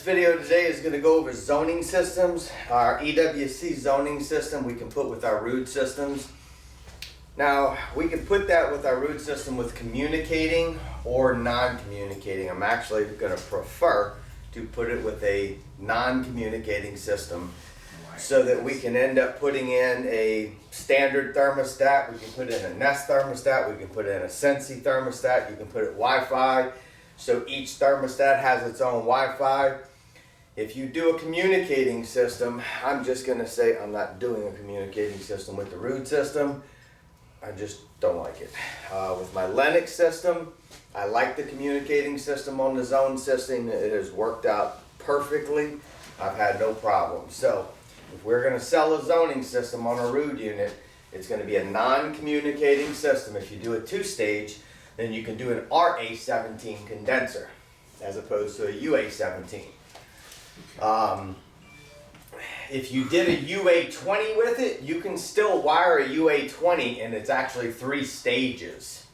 video today is going to go over zoning systems. Our EWC zoning system we can put with our root systems. Now, we can put that with our root system with communicating or non-communicating. I'm actually going to prefer to put it with a non-communicating system so that we can end up putting in a standard thermostat. We can put in a Nest thermostat. We can put in a Sensi thermostat. You can put it Wi-Fi. So each thermostat has its own Wi-Fi. If you do a communicating system, I'm just going to say I'm not doing a communicating system with the root system. I just don't like it. With my Linux system, I like the communicating system on the zone system. It has worked out perfectly. I've had no problem. So if we're going to sell a zoning system on a root unit, it's going to be a non-communicating system. If you do a two-stage, then you can do an RA17 condenser as opposed to a UA17. If you did a UA20 with it, you can still wire a UA20 and it's actually 3 stages.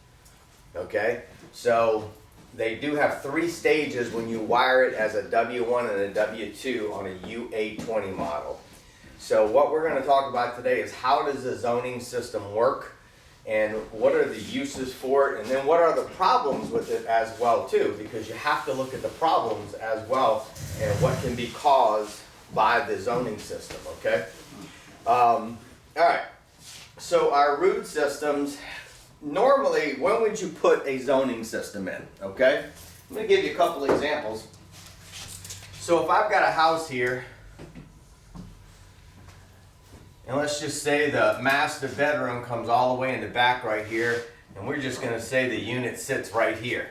Okay, so they do have 3 stages when you wire it as a W1 and a W2 on a UA20 model. So what we're going to talk about today is how does the zoning system work and what are the uses for it, and then what are the problems with it as well too, because you have to look at the problems as well and what can be caused by the zoning system, okay? All right, so our root systems, normally, when would you put a zoning system in, okay? I'm going to give you a couple examples. So if I've got a house here, and let's just say the master bedroom comes all the way in the back right here, and we're just going to say the unit sits right here.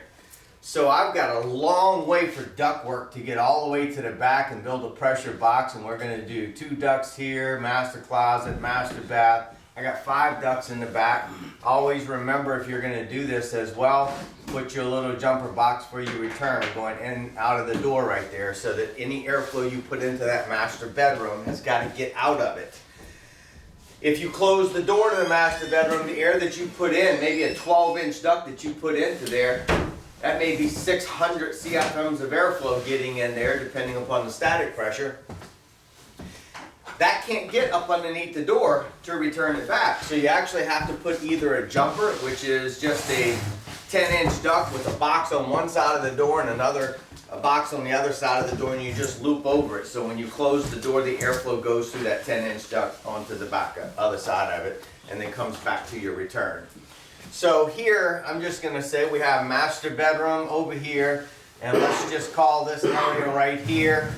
So I've got a long way for ductwork to get all the way to the back and build a pressure box, and we're going to do 2 ducts here, master closet, master bath. I got 5 ducts in the back. Always remember, if you're going to do this as well, put your little jumper box for your return going in and out of the door right there, so that any airflow you put into that master bedroom has got to get out of it. If you close the door to the master bedroom, the air that you put in, maybe a 12-inch duct that you put into there, that may be 600 CFMs of airflow getting in there, depending upon the static pressure. That can't get up underneath the door to return it back. So you actually have to put either a jumper, which is just a 10-inch duct with a box on one side of the door and a box on the other side of the door, and you just loop over it. So when you close the door, the airflow goes through that 10-inch duct onto the back other side of it, and then comes back to your return. So here, I'm just going to say we have master bedroom over here, and let's just call this area right here.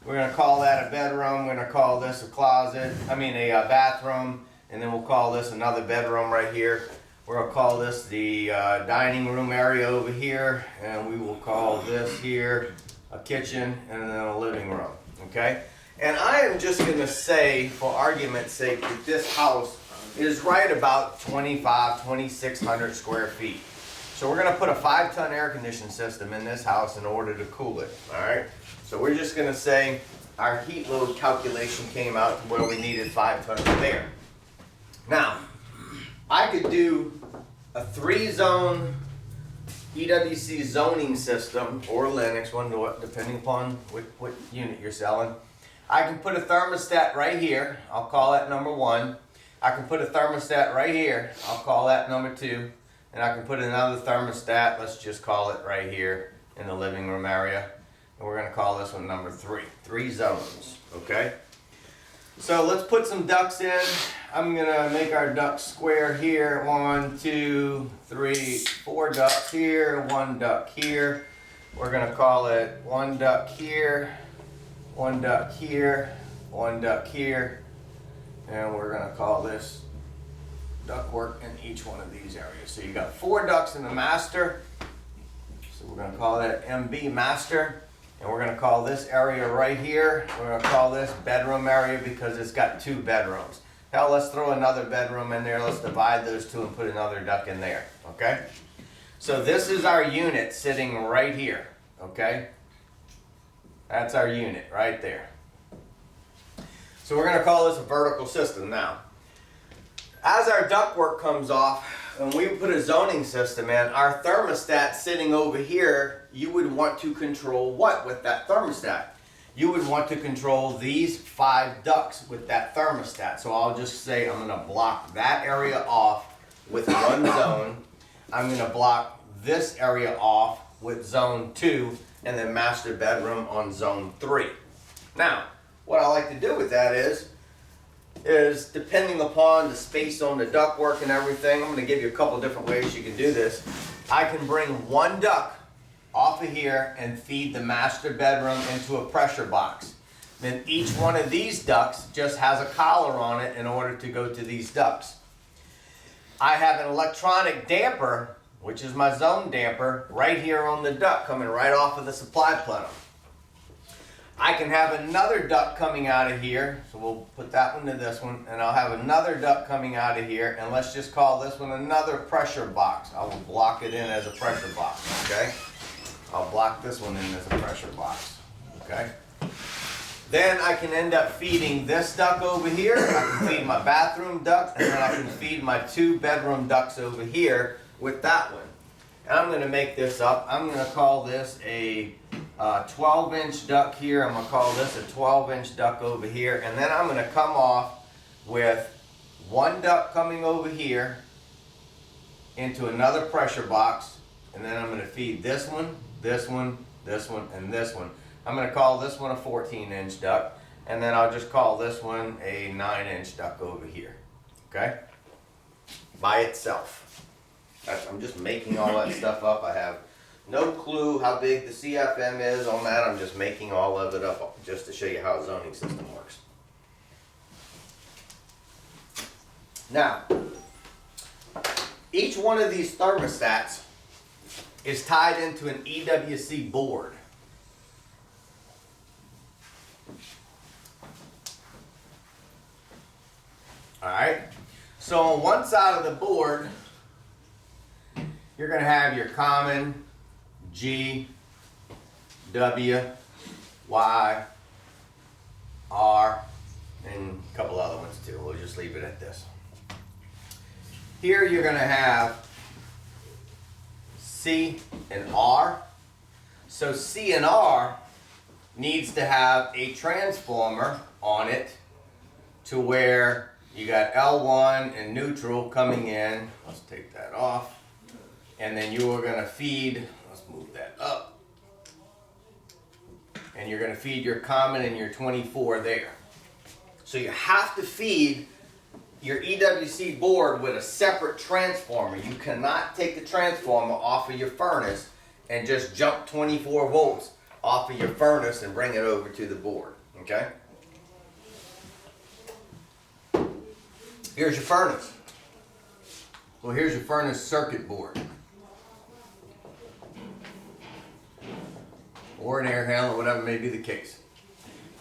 We're going to call that a bedroom. We're going to call this a closet, a bathroom, and then we'll call this another bedroom right here. We're going to call this the dining room area over here, and we will call this here a kitchen and then a living room, okay? And I am just going to say, for argument's sake, that this house is right about 2,600 square feet. So we're going to put a 5-ton air conditioning system in this house in order to cool it, all right? So we're just going to say our heat load calculation came out to where we needed 5 tons of air. Now, I could do a 3-zone EWC zoning system, or Linux, depending upon what unit you're selling. I can put a thermostat right here. I'll call that number 1. I can put a thermostat right here. I'll call that number 2. And I can put another thermostat, let's just call it right here in the living room area. And we're going to call this one number 3. 3 zones, okay? So let's put some ducts in. I'm going to make our ducts square here. 1, 2, 3, 4 ducts here, 1 duct here. We're going to call it 1 duct here, 1 duct here, 1 duct here. And we're going to call this ductwork in each one of these areas. So you got 4 ducts in the master. So we're going to call that MB master. And we're going to call this area right here, we're going to call this bedroom area because it's got 2 bedrooms. Now let's throw another bedroom in there. Let's divide those 2 and put another duct in there. Okay? So this is our unit sitting right here. Okay? That's our unit right there. So we're going to call this a vertical system now. As our ductwork comes off, and we put a zoning system in, our thermostat sitting over here, you would want to control what with that thermostat? you would want to control these 5 ducts with that thermostat. So I'll just say I'm going to block that area off with one zone. I'm going to block this area off with zone 2, and then master bedroom on zone 3. Now, what I like to do with that is depending upon the space on the ductwork and everything, I'm going to give you a couple different ways you can do this. I can bring one duct off of here and feed the master bedroom into a pressure box. Then each one of these ducts just has a collar on it in order to go to these ducts. I have an electronic damper, which is my zone damper, right here on the duct coming right off of the supply plenum. I can have another duct coming out of here, so we'll put that one to this one, and I'll have another duct coming out of here, and let's just call this one another pressure box. I will block it in as a pressure box, okay? I'll block this one in as a pressure box, okay? Then I can end up feeding this duct over here. I can feed my bathroom duct, and then I can feed my 2 bedroom ducts over here with that one. And I'm going to make this up. I'm going to call this a 12-inch duct here. I'm going to call this a 12-inch duct over here. And then I'm going to come off with one duct coming over here into another pressure box. And then I'm going to feed this one, this one, this one, and this one. I'm going to call this one a 14-inch duct. And then I'll just call this one a 9-inch duct over here. Okay? By itself. I'm just making all that stuff up. I have no clue how big the CFM is on that. I'm just making all of it up just to show you how a zoning system works. Now, each one of these thermostats is tied into an EWC board. Alright, so on one side of the board, you're going to have your common G, W, Y, R, and a couple other ones too. We'll just leave it at this. Here you're going to have C and R. So C and R needs to have a transformer on it to where you got L1 and neutral coming in. Let's take that off. And then you are going to feed, let's move that up. And you're going to feed your common and your 24 there. So you have to feed your EWC board with a separate transformer. You cannot take the transformer off of your furnace and just jump 24 volts off of your furnace and bring it over to the board. Okay? Here's your furnace. Well, here's your furnace circuit board. Or an air handler, whatever may be the case.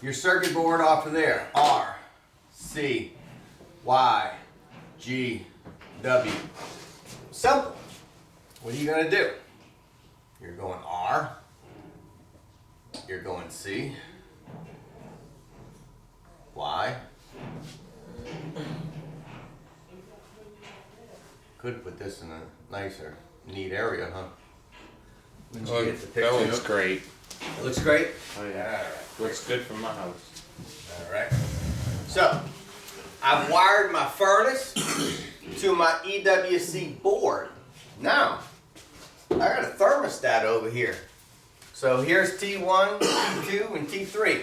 Your circuit board off of there, R, C, Y, G, W. Simple. What are you going to do? You're going R, you're going C, Y. Could put this in a nicer, neat area, huh? Oh, that looks great. It looks great? Oh yeah. All right. Looks good from my house. All right. So, I've wired my furnace to my EWC board. Now, I got a thermostat over here. So here's T1, T2, and T3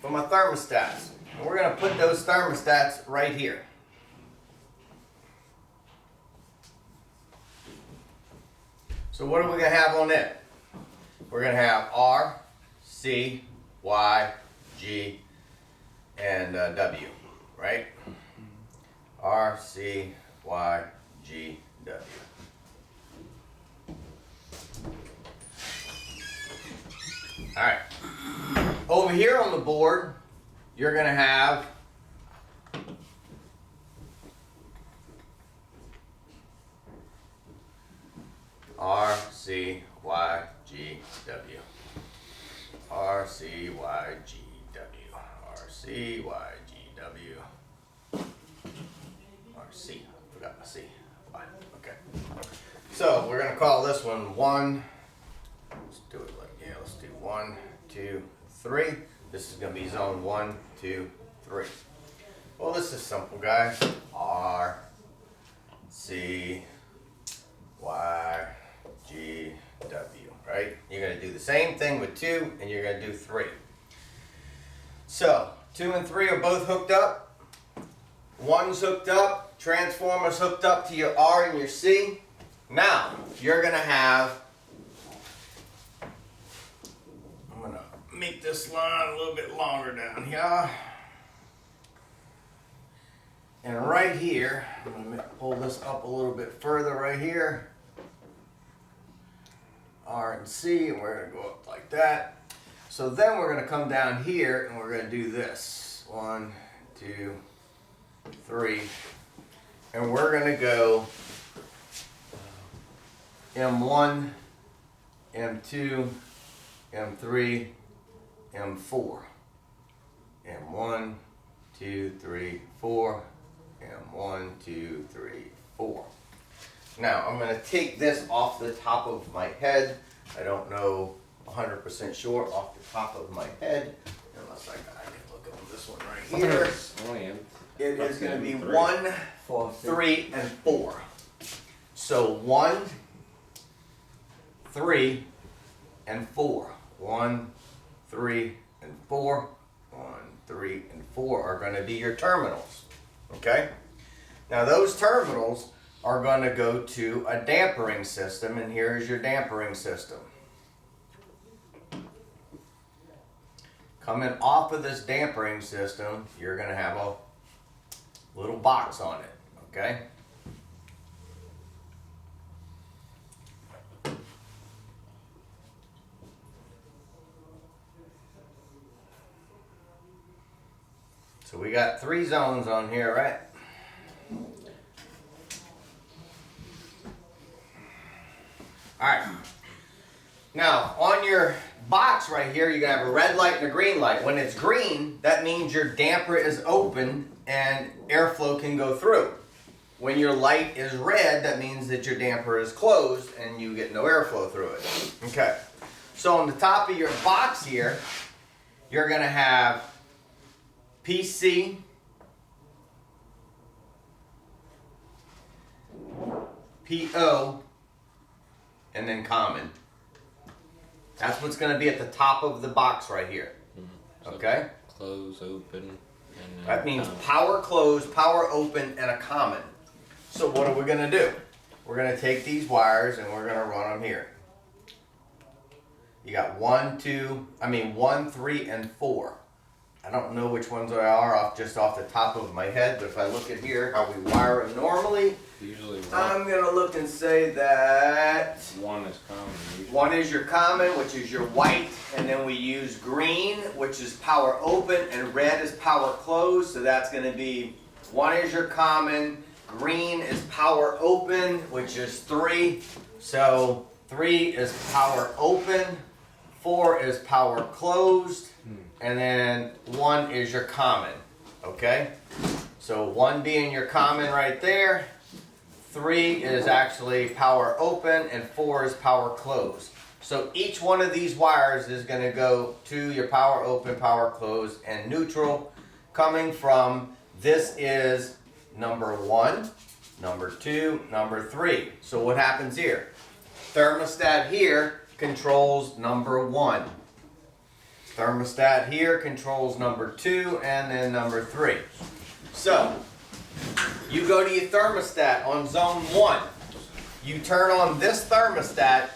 for my thermostats. And we're going to put those thermostats right here. So what are we going to have on it? We're going to have R, C, Y, G, and W, right? R, C, Y, G, W. All right. Over here on the board, you're going to have R, C, Y, G, W. R, C, Y, G, W. R, C, Y, G, W. R, C. Forgot my C. Y. Okay. So we're going to call this one 1. Let's do it like, yeah, let's do 1, 2, 3. This This is going to be zone 1, 2, 3. Well, this is simple, guys. R, C, Y, G, W, right? You're going to do the same thing with 2, and you're going to do 3. So, 2 and 3 are both hooked up. 1's hooked up. Transformer's hooked up to your R and your C. Now, you're going to have, I'm going to make this line a little bit longer down here. And right here, I'm going to pull this up a little bit further right here. R and C, and we're going to go up like that. So then we're going to come down here and we're going to do this. 1, 2, 3. And we're going to go M1, M2, M3, M4. M1, 2, 3, 4. M1, 2, 3, 4. Now I'm going to take this off the top of my head. I don't know 100% sure off the top of my head, unless I can look on this one right here. It is going to be 1, 3, and 4. So 1, 3, and 4. 1, 3, and 4. 1, 3, and 4 are going to be your terminals. Okay? Now those terminals are going to go to a dampering system, and here's your dampering system. Coming off of this dampering system, you're going to have a little box on it, okay? So we got 3 zones on here, right? Alright, now on your box right here, you're going to have a red light and a green light. When it's green, that means your damper is open and airflow can go through. When your light is red, that means that your damper is closed and you get no airflow through it. Okay, so on the top of your box here, you're going to have PC, PO, and then common. That's what's going to be at the top of the box right here. So okay? Close, open, and that means common. Power close, power open, and a common. So what are we going to do? We're going to take these wires and we're going to run them here. You got 1, 3, and 4. I don't know which ones they are just off the top of my head, but if I look at here, how we wire them normally, Usually I'm going to look and say that 1 is common. Usually. 1 is your common, which is your white, and then we use green, which is power open, and red is power closed, so that's going to be 1 is your common, green is power open, which is 3, so 3 is power open, 4 is power closed, and then 1 is your common, okay? So 1 being your common right there, 3 is actually power open, and 4 is power closed. So each one of these wires is going to go to your power open, power closed, and neutral, coming from, this is number 1, number 2, number 3. So what happens here? Thermostat here controls number 1. Thermostat here controls number 2 and then number 3. So, you go to your thermostat on zone 1. You turn on this thermostat.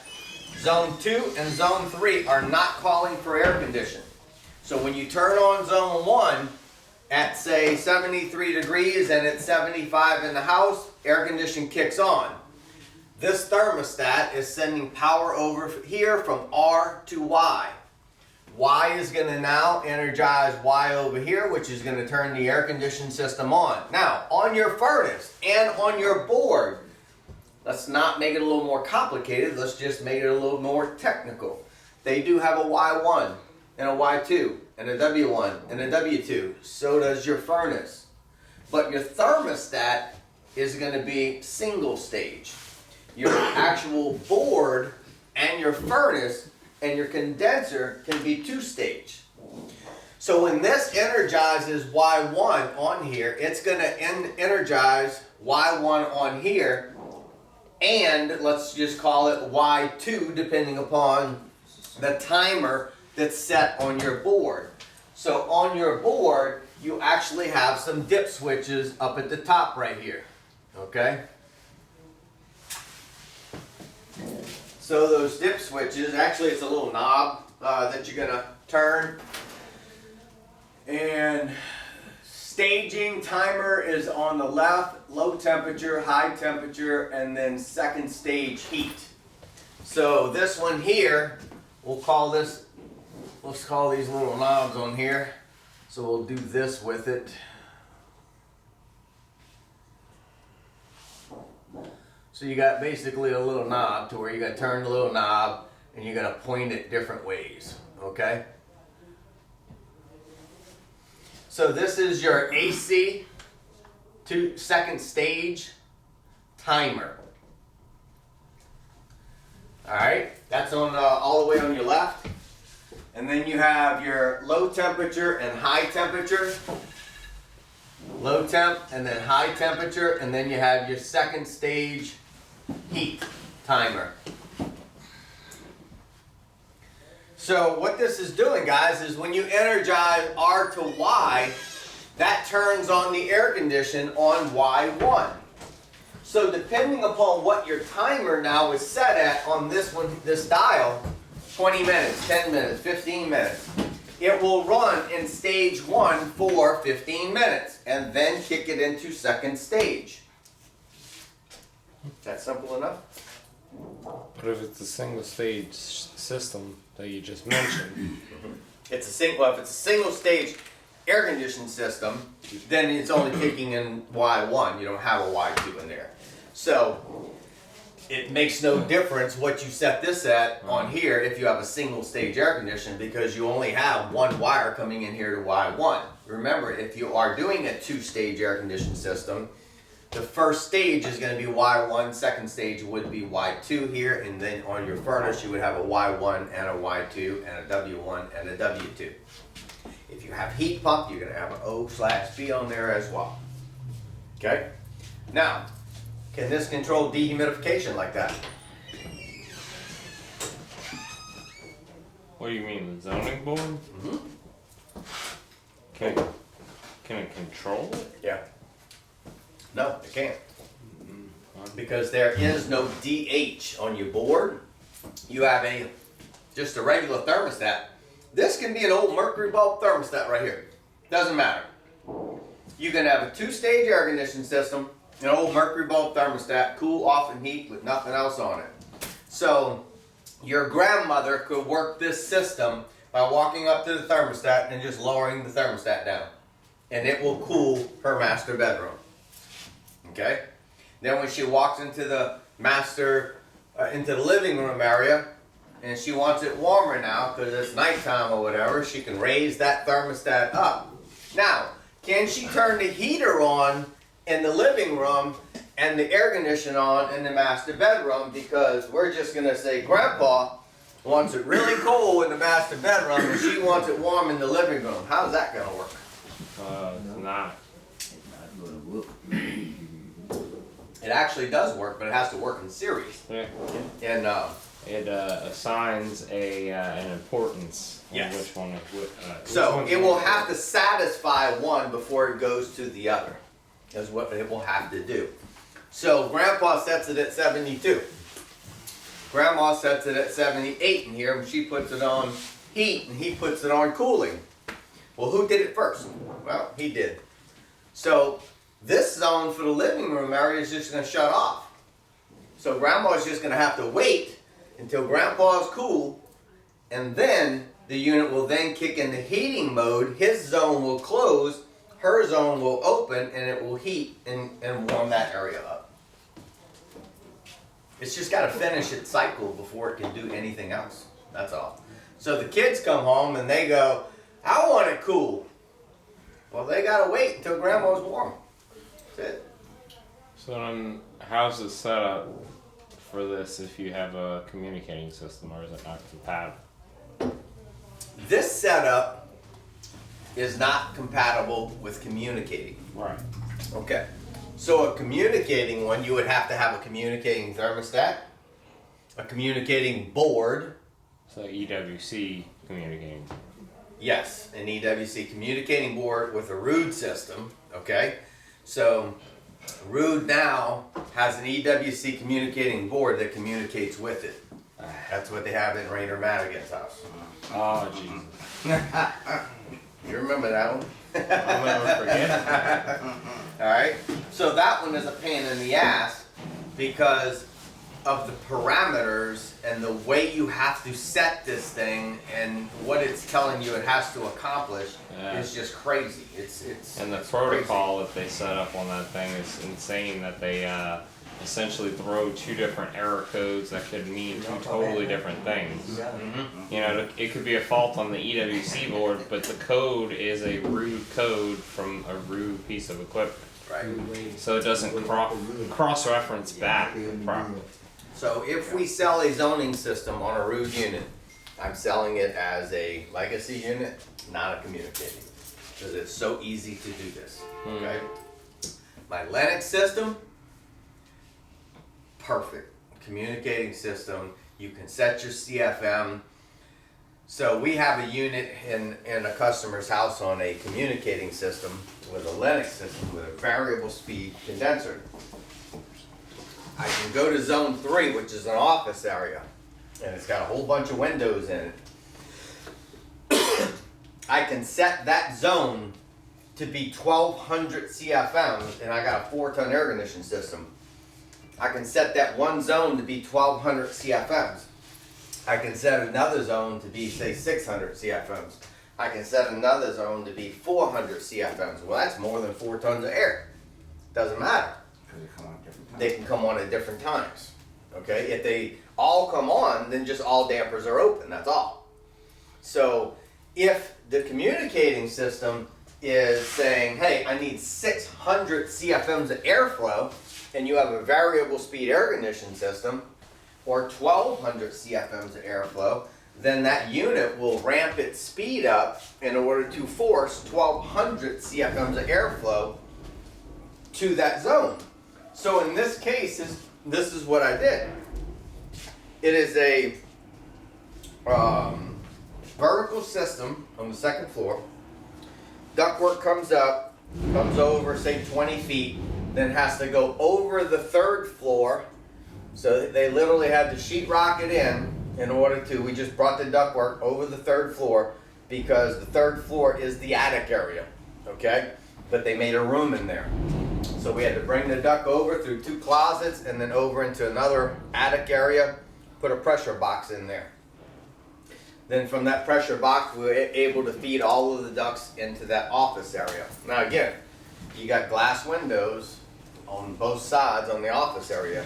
Zone 2 and zone 3 are not calling for air conditioning. So when you turn on zone 1 at say 73 degrees and it's 75 in the house, air conditioning kicks on. This thermostat is sending power over here from R to Y. Y is going to now energize Y over here, which is going to turn the air conditioning system on. Now, on your furnace and on your board, let's not make it a little more complicated, let's just make it a little more technical. They do have a Y1 and a Y2 and a W1 and a W2. So does your furnace. But your thermostat is going to be single stage. Your actual board and your furnace and your condenser can be 2-stage. So when this energizes Y1 on here, it's going to energize Y1 on here, and let's just call it Y2 depending upon the timer that's set on your board. So on your board, you actually have some dip switches up at the top right here, okay? So those dip switches, actually it's a little knob that you're gonna turn. And staging timer is on the left, low temperature, high temperature, and then second stage heat. So this one here, we'll call this, let's call these little knobs on here. So we'll do this with it. So you got basically a little knob to where you gotta turn the little knob and you're gonna point it different ways, okay? So this is your AC to second stage timer. All right, that's on all the way on your left. And then you have your low temperature and high temperature. Low temp and then high temperature, and then you have your second stage heat timer. So what this is doing, guys, is when you energize R to Y, that turns on the air condition on Y1. So depending upon what your timer now is set at on this one, this dial, 20 minutes, 10 minutes, 15 minutes, it will run in stage 1 for 15 minutes and then kick it into second stage. That simple enough? But if it's a single stage system that you just mentioned, It's a single. Well, if it's a single stage air conditioning system, then it's only kicking in Y1. You don't have a Y2 in there. So it makes no difference what you set this at on here if you have a single stage air conditioner, because you only have one wire coming in here to Y1. Remember, if you are doing a two-stage air conditioning system, the first stage is going to be Y1, second stage would be Y2 here, and then on your furnace you would have a Y1 and a Y2 and a W1 and a W2. If you have heat pump, you're going to have an O/B on there as well. Okay? Now, can this control dehumidification like that? what do you mean, the zoning board? Mm-hmm. Can it control it? Yeah. No, it can't. Because there is no DH on your board. You have just a regular thermostat. This can be an old mercury bulb thermostat right here. Doesn't matter. You can have a two-stage air conditioning system, an old mercury bulb thermostat, cool off and heat with nothing else on it. So your grandmother could work this system by walking up to the thermostat and just lowering the thermostat down. And it will cool her master bedroom. Okay? Then when she walks into the into the living room area, and she wants it warmer now because it's nighttime or whatever, she can raise that thermostat up. Now, can she turn the heater on in the living room and the air conditioner on in the master bedroom? Because we're just going to say Grandpa wants it really cold in the master bedroom and she wants it warm in the living room. How's that going to work? It's not. It actually does work, but it has to work in series. Yeah. And It assigns an importance on Yes. which one is which. so it will have to satisfy one before it goes to the other, is what it will have to do. So Grandpa sets it at 72. Grandma sets it at 78 in here, and she puts it on heat, and he puts it on cooling. Well, who did it first? Well, he did. So this zone for the living room area is just going to shut off. So Grandma's just going to have to wait until Grandpa's cool, and then the unit will then kick into heating mode. His zone will close, her zone will open, and it will heat and warm that area up. It's just got to finish its cycle before it can do anything else. That's all. So the kids come home and they go, I want it cool. Well, they got to wait until Grandma's warm. That's it. So then, how's it set up for this if you have a communicating system, or is it not compatible? This setup is not compatible with communicating. Right. Okay. So a communicating one, you would have to have a communicating thermostat, a communicating board. So EWC communicating. Yes, an EWC communicating board with a Rude system. Okay. So Rude now has an EWC communicating board that communicates with it. That's what they have in Rainer Madigan's house. Oh, Jesus. You remember that one? I'll never forget. Alright, so that one is a pain in the ass because of the parameters and the way you have to set this thing and what it's telling you it has to accomplish is just crazy. It's And the protocol that they set up on that thing is insane, that they essentially throw two different error codes that could mean two totally different things. Mhm. You know, it could be a fault on the EWC board, but the code is a rude code from a rude piece of equipment. Right. So it doesn't cross-reference back properly. So if we sell a zoning system on a Rude unit, I'm selling it as a legacy unit, not a communicating. Because it's so easy to do this. Okay? My Linux system, perfect. Communicating system. You can set your CFM. So we have a unit in a customer's house on a communicating system with a Linux system with a variable speed condenser. I can go to zone 3, which is an office area, and it's got a whole bunch of windows in it. I can set that zone to be 1200 CFMs, and I got a 4-ton air conditioning system. I can set that one zone to be 1200 CFMs. I can set another zone to be, say, 600 CFMs. I can set another zone to be 400 CFMs. Well, that's more than 4 tons of air. Doesn't matter. They can come on at different times. Okay? If they all come on, then just all dampers are open. That's all. So if the communicating system is saying, hey, I need 600 CFMs of airflow, and you have a variable speed air conditioning system, or 1200 CFMs of airflow, then that unit will ramp its speed up in order to force 1200 CFMs of airflow to that zone. So in this case, this is what I did. It is a vertical system on the second floor. Ductwork comes up, comes over, say 20 feet, then has to go over the 3rd floor. So they literally had to sheetrock it in order to, we just brought the ductwork over the 3rd floor because the 3rd floor is the attic area, okay? But they made a room in there. So we had to bring the duct over through 2 closets and then over into another attic area, put a pressure box in there. Then from that pressure box, we were able to feed all of the ducts into that office area. Now again, you got glass windows on both sides on the office area.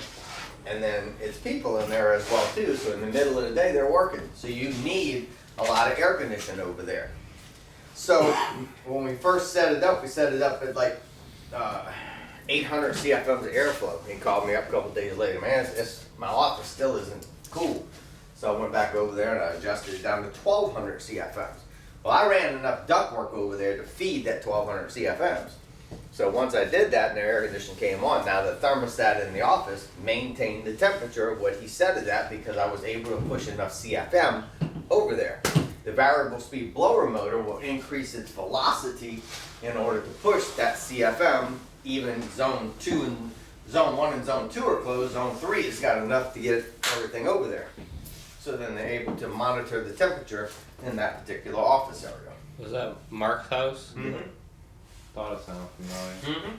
And then it's people in there as well too, so in the middle of the day they're working. So you need a lot of air conditioning over there. So when we first set it up, we set it up at like 800 CFMs of airflow. He called me up a couple days later, man, my office still isn't cool. So I went back over there and I adjusted it down to 1200 CFMs. Well, I ran enough ductwork over there to feed that 1200 CFMs. So once I did that and the air conditioning came on, now the thermostat in the office maintained the temperature of what he set it at because I was able to push enough CFM over there. The variable speed blower motor will increase its velocity in order to push that CFM. Even zone 2 and zone 1 and zone 2 are closed. Zone 3 has got enough to get everything over there. So then they're able to monitor the temperature in that particular office area. Was that Mark's house? Mm-hmm. Thought it sounded familiar. Mm-hmm.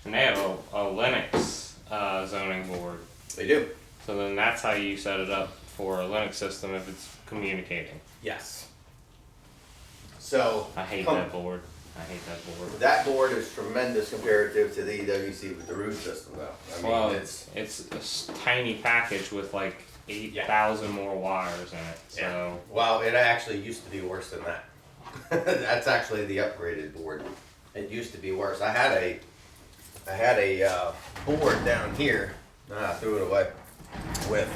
And they have a Linux zoning board. They do. So then that's how you set it up for a Linux system if it's communicating. Yes. So I hate that board. I hate that board. that board is tremendous comparative to the EWC with the Rude system, though. I mean, Well, it's it's a tiny package with like 8,000 more wires in it. So well, it actually used to be worse than that. That's actually the upgraded board. It used to be worse. I had a board down here. I threw it away with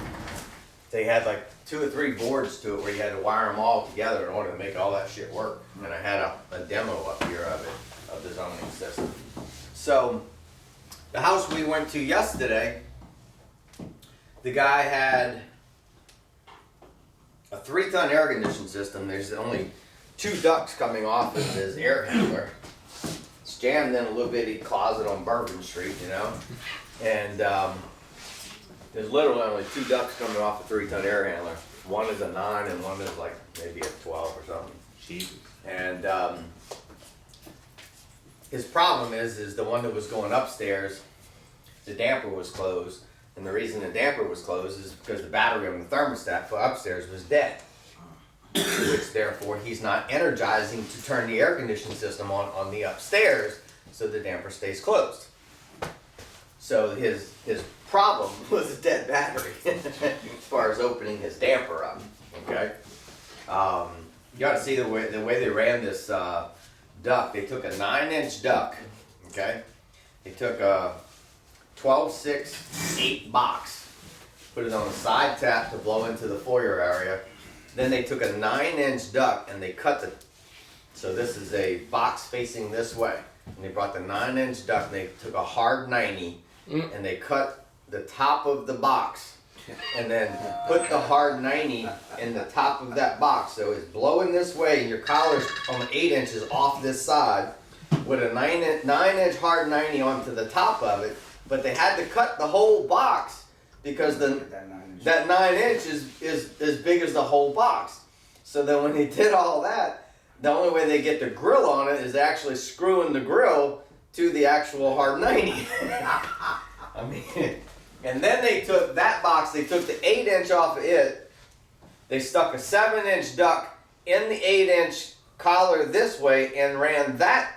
they had like 2 or 3 boards to it where you had to wire them all together in order to make all that shit work. And I had a demo up here of it, of the zoning system. So the house we went to yesterday, the guy had a 3-ton air conditioning system. There's only 2 ducts coming off of his air handler. It's jammed in a little bitty closet on Bourbon Street, you know, and there's literally only 2 ducts coming off a 3-ton air handler. One is a 9 and one is like maybe a 12 or something. Jesus. And his problem is the one that was going upstairs, the damper was closed. And the reason the damper was closed is because the battery on the thermostat for upstairs was dead. Which therefore he's not energizing to turn the air conditioning system on the upstairs, so the damper stays closed. So his problem was a dead battery as far as opening his damper up. Okay, you got to see the way they ran this duct. They took a 9-inch duct. Okay, they took a 12/6/8 box, put it on a side tap to blow into the foyer area. Then they took a 9-inch duct and they cut the, so this is a box facing this way. And they brought the 9-inch duct and they took a hard 90 and they cut the top of the box and then put the hard 90 in the top of that box. So it's blowing this way and your collar's on 8 inches off this side with a 9-inch hard 90 onto the top of it. But they had to cut the whole box because that 9 inch is as big as the whole box. So then when they did all that, the only way they get the grill on it is actually screwing the grill to the actual hard 90. I mean, and then they took that box, they took the 8-inch off of it, they stuck a 7-inch duct in the 8-inch collar this way and ran that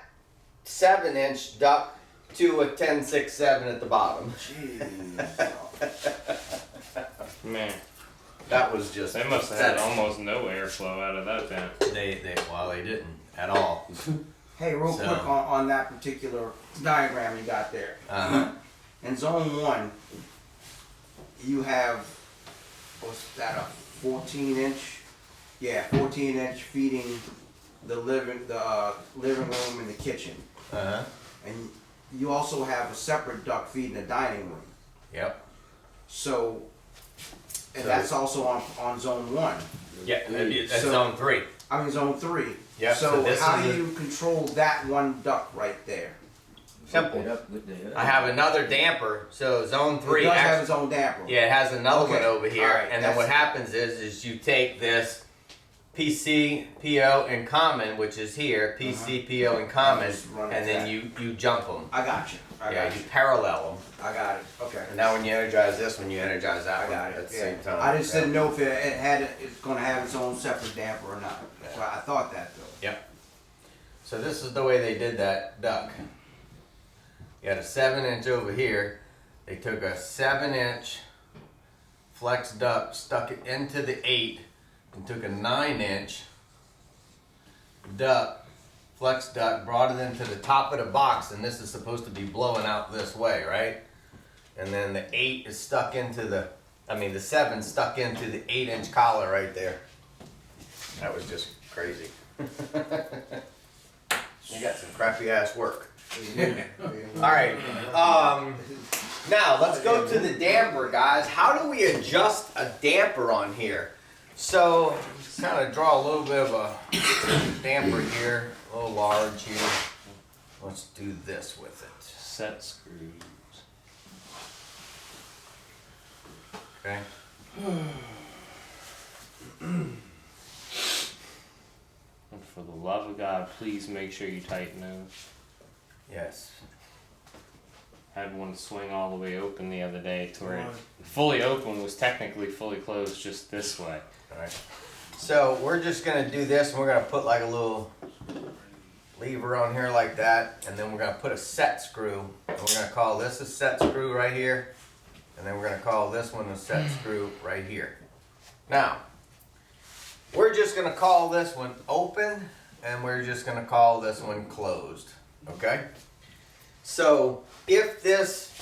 7-inch duct to a 10/6/7 at the bottom. Jeez. Man, That was just. they must have had almost no airflow out of that vent. They didn't at all. Hey, real So- quick on that particular diagram you got there. Uh-huh. In zone 1, you have, what's that, a 14-inch? Yeah, 14-inch feeding the living room and the kitchen. Uh-huh. And you also have a separate duct feeding the dining room. Yep. So, and So- that's also on zone 1. Yeah, that's So- zone 3. I mean zone 3. Yeah, So, so this how is do a- you control that one duct right there? Simple. I have another damper, so zone 3. It does have actually, its own damper. yeah, it has another Okay, one over here. alright, And then what that's- happens is you take this PC, PO, and common, which is here, PC, PO, and common, Just run it and then back. you jump them. I got you. I Yeah, got you you. parallel them. I got it. Okay. And now when you energize this one, you energize that I one got at it. the Yeah. same time. I just Yeah. didn't know if it's going to have its own separate damper or not. So I thought that though. Yep. So this is the way they did that duck. You had a 7-inch over here. They took a 7-inch flex duct, stuck it into the 8, and took a 9-inch duct, flex duct, brought it into the top of the box, and this is supposed to be blowing out this way, right? And then the 8 is stuck into the 7 stuck into the 8-inch collar right there. That was just crazy. You got some crappy ass work. All right. Now let's go to the damper, guys. How do we adjust a damper on here? So kind of draw a little bit of a damper here, a little large here. Let's do this with it. Set screws. Okay. And for the love of God, please make sure you tighten those. Yes. I had one swing all the way open the other day to where it fully open was technically fully closed just this way. All right. So we're just gonna do this, and we're gonna put like a little lever on here like that, and then we're gonna put a set screw, and we're gonna call this a set screw right here, and then we're gonna call this one a set screw right here. Now, we're just gonna call this one open, and we're just gonna call this one closed, okay? So if this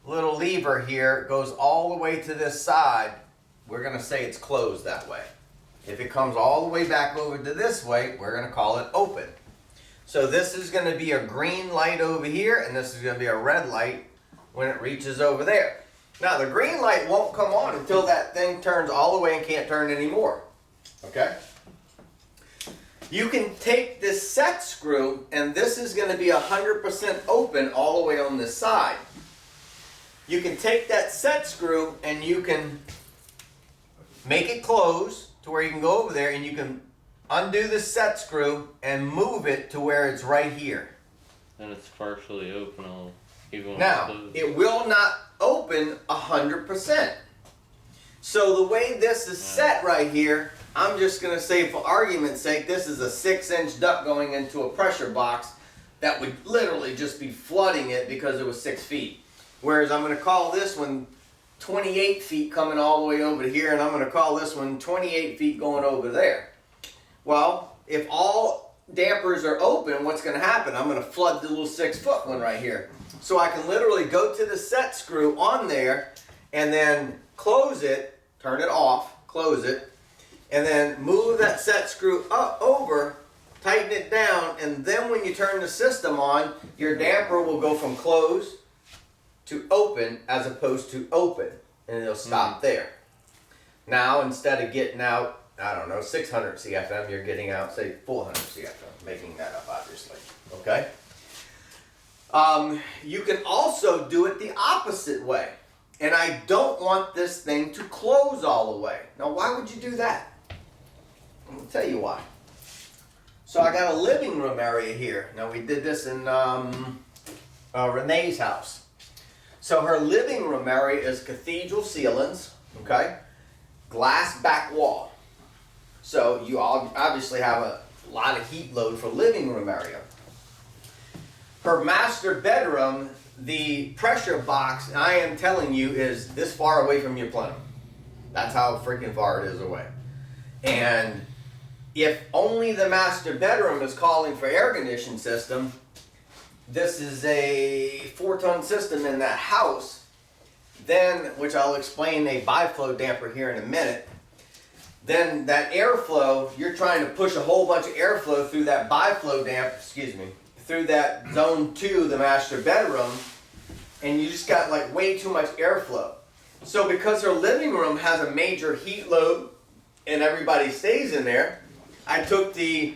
little lever here goes all the way to this side, we're gonna say it's closed that way. If it comes all the way back over to this way, we're gonna call it open. So this is gonna be a green light over here, and this is gonna be a red light when it reaches over there. Now the green light won't come on until that thing turns all the way and can't turn anymore, okay? You can take this set screw, and this is gonna be 100% open all the way on this side. You can take that set screw and you can make it close to where you can go over there, and you can undo the set screw and move it to where it's right here. And it's partially open even when Now, it's closed. it will not open 100%. So the way this is set right here, I'm just gonna say for argument's sake, this is a 6-inch duct going into a pressure box that would literally just be flooding it because it was 6 feet. Whereas I'm gonna call this one 28 feet coming all the way over to here, and I'm gonna call this one 28 feet going over there. Well, if all dampers are open, what's gonna happen? I'm gonna flood the little 6-foot one right here. So I can literally go to the set screw on there and then close it, turn it off, close it, and then move that set screw up over, tighten it down, and then when you turn the system on, your damper will go from closed to open as opposed to open, and it'll stop there. Now, instead of getting out, I don't know, 600 CFM, you're getting out, say, 400 CFM, making that up, obviously, okay? You can also do it the opposite way, and I don't want this thing to close all the way. Now, why would you do that? I'll tell you why. So I got a living room area here. Now, we did this in Renee's house. So her living room area is cathedral ceilings, okay? Glass back wall. So you obviously have a lot of heat load for living room area. Her master bedroom, the pressure box, I am telling you, is this far away from your plenum. That's how freaking far it is away. And if only the master bedroom is calling for air conditioning system, this is a 4-ton system in that house, then, which I'll explain a biflow damper here in a minute, then that airflow, you're trying to push a whole bunch of airflow through that biflow through that zone 2, the master bedroom, and you just got like way too much airflow. So because her living room has a major heat load and everybody stays in there, I took the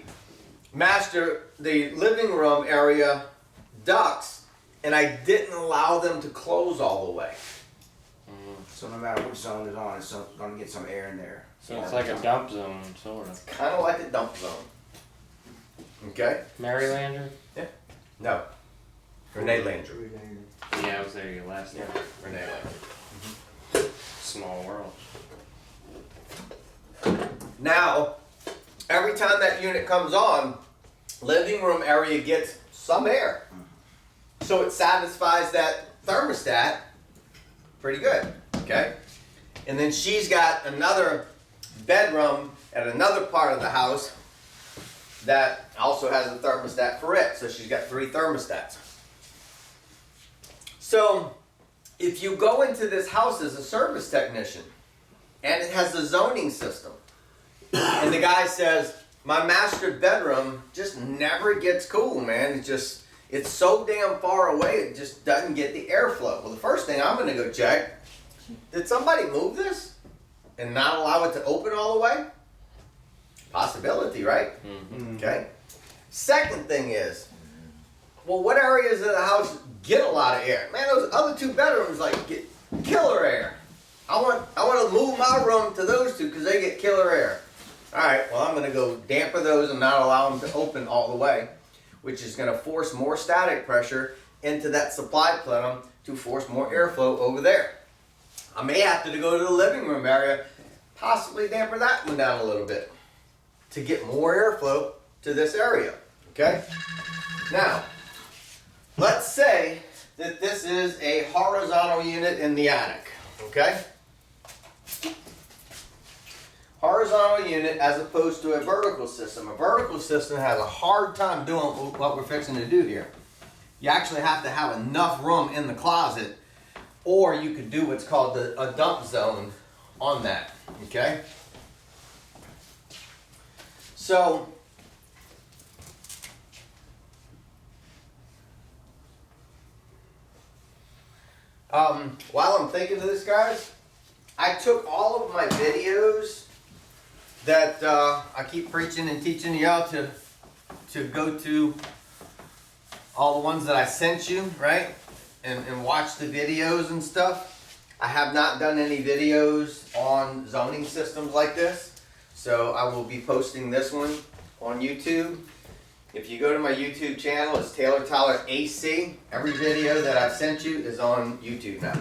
living room area ducts, and I didn't allow them to close all the way. So no matter which zone it's on, it's gonna get some air in there. So it's like a dump zone, sort of. Kind of like a dump zone. Okay? Marylander? No. Renee Landry. Yeah, I was there last year. Renee Landry. Small world. Now, every time that unit comes on, living room area gets some air. So it satisfies that thermostat pretty good, okay? And then she's got another bedroom at another part of the house that also has a thermostat for it. So she's got 3 thermostats. So if you go into this house as a service technician and it has a zoning system, and the guy says, my master bedroom just never gets cool, man. It's so damn far away, it just doesn't get the airflow. Well, the first thing I'm gonna go check, did somebody move this and not allow it to open all the way? Possibility, right? Mm-hmm. Okay. Second thing is, well, what areas of the house get a lot of air? Man, those other 2 bedrooms like get killer air. I want to move my room to those 2 because they get killer air. All right, well, I'm going to go damper those and not allow them to open all the way, which is going to force more static pressure into that supply plenum to force more airflow over there. I may have to go to the living room area, possibly damper that one down a little bit to get more airflow to this area, okay? Now, let's say that this is a horizontal unit in the attic, okay? Horizontal unit as opposed to a vertical system. A vertical system has a hard time doing what we're fixing to do here. You actually have to have enough room in the closet, or you could do what's called a dump zone on that. Okay? So, while I'm thinking of this, guys, I took all of my videos that I keep preaching and teaching y'all to go to all the ones that I sent you, right? And watch the videos and stuff. I have not done any videos on zoning systems like this, so I will be posting this one on YouTube. If you go to my YouTube channel, it's TaylorTylerAC. Every video that I've sent you is on YouTube now.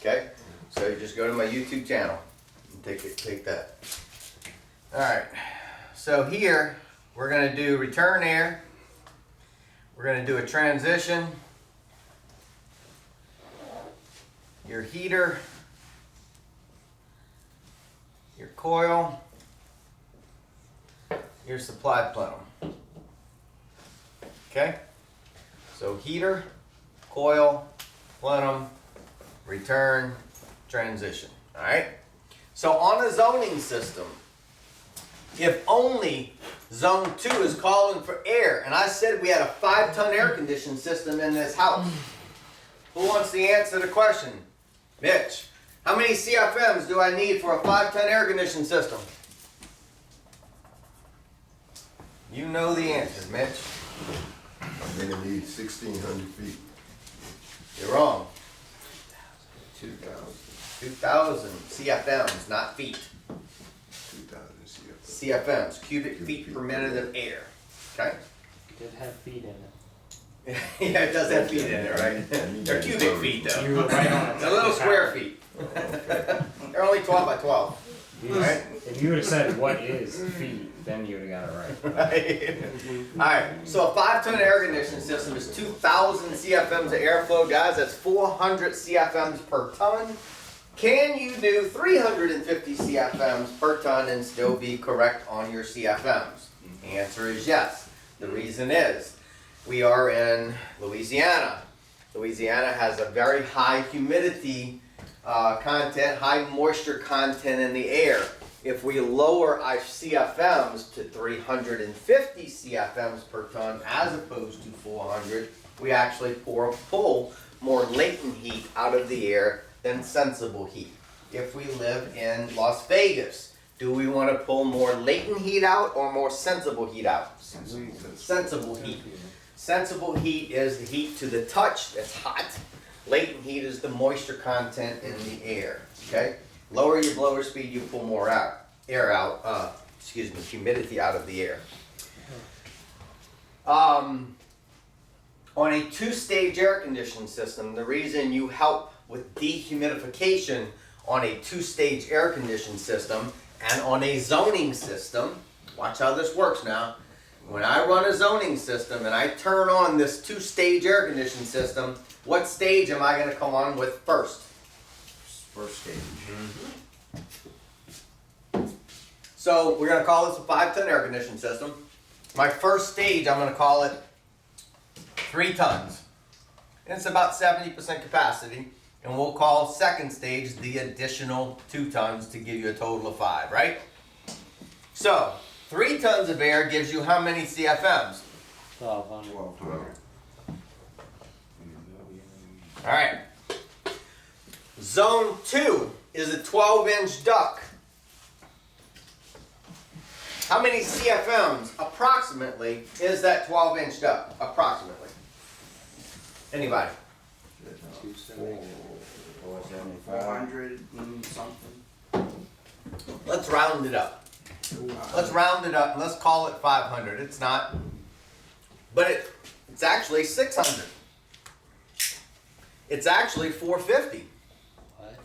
Okay? So you just go to my YouTube channel and take that. Alright, so here we're going to do return air. We're going to do a transition. Your heater. Your coil. Your supply plenum. Okay? So heater, coil, plenum, return, transition. Alright? So on a zoning system, if only zone 2 is calling for air, and I said we had a 5-ton air conditioning system in this house, who wants to answer the question? Mitch, how many CFMs do I need for a 5-ton air conditioning system? You know the answer, Mitch. I'm gonna need 1,600 feet. You're wrong. 2,000. 2,000 CFMs, not feet. 2,000 CFM. CFMs, cubic feet per minute of air. Okay? Did have feet in it. Yeah, it does have feet in it, right? They're cubic feet, though. You were right on it. They're little square feet. They're only 12 by 12. Right? If you would have said what is feet, then you would have got it right. Right. Alright, so a 5-ton air conditioning system is 2,000 CFMs of airflow, guys. That's 400 CFMs per ton. Can you do 350 CFMs per ton and still be correct on your CFMs? The answer is yes. The reason is we are in Louisiana. Louisiana has a very high humidity content, high moisture content in the air. If we lower our CFMs to 350 CFMs per ton as opposed to 400, we actually pull more latent heat out of the air than sensible heat. If we live in Las Vegas, do we want to pull more latent heat out or more sensible heat out? Sensible heat. Sensible heat is the heat to the touch that's hot. Latent heat is the moisture content in the air. Okay? Lower your blower speed, you pull more humidity out of the air. On a 2-stage air conditioning system, the reason you help with dehumidification on a 2-stage air conditioning system and on a zoning system, watch how this works now. When I run a zoning system and I turn on this 2-stage air conditioning system, what stage am I going to come on with first? First stage. So we're going to call this a 5-ton air conditioning system. My first stage, I'm going to call it 3 tons. And it's about 70% capacity. And we'll call second stage the additional 2 tons to give you a total of 5, right? So 3 tons of air gives you how many CFMs? 1,200. 12. All right. Zone 2 is a 12-inch duct. How many CFMs approximately is that 12-inch duct? Approximately. Anybody? 400 and something. Let's round it up. Let's round it up and let's call it 500. It's not. But it's actually 600. It's actually 450. What?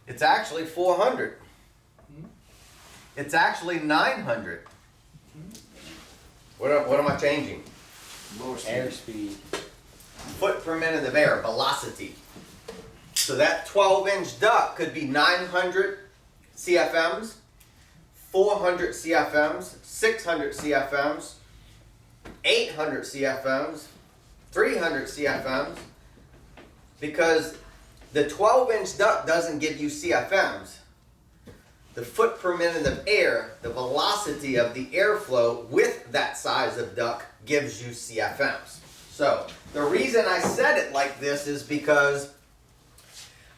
It's actually 400. It's actually 900. What am I changing? Lower speed. Airspeed. Foot per minute of air, velocity. So that 12-inch duct could be 900 CFMs, 400 CFMs, 600 CFMs, 800 CFMs, 300 CFMs, because the 12-inch duct doesn't give you CFMs. the foot per minute of air, the velocity of the airflow with that size of duct gives you CFMs. So the reason I said it like this is because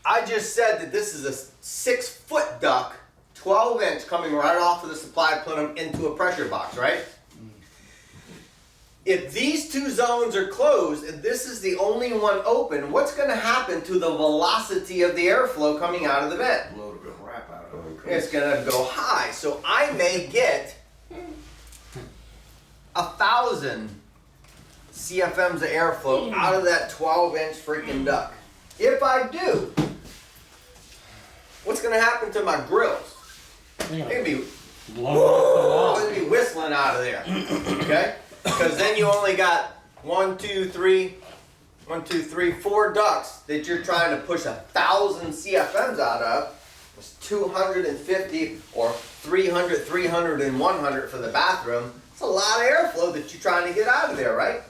I just said that this is a 6-foot duct, 12 inch, coming right off of the supply plenum into a pressure box, right? If these two zones are closed and this is the only one open, what's going to happen to the velocity of the airflow coming out of the vent? Blow the crap out of it. It's going to go high. So I may get 1,000 CFMs of airflow out of that 12-inch freaking duct. If I do, what's going to happen to my grills? They're going to be, they'll be whistling out of there. Okay? Because then you only got 4 ducts that you're trying to push 1,000 CFMs out of. It's 250 or 300, 300, and 100 for the bathroom. It's a lot of airflow that you're trying to get out of there, right?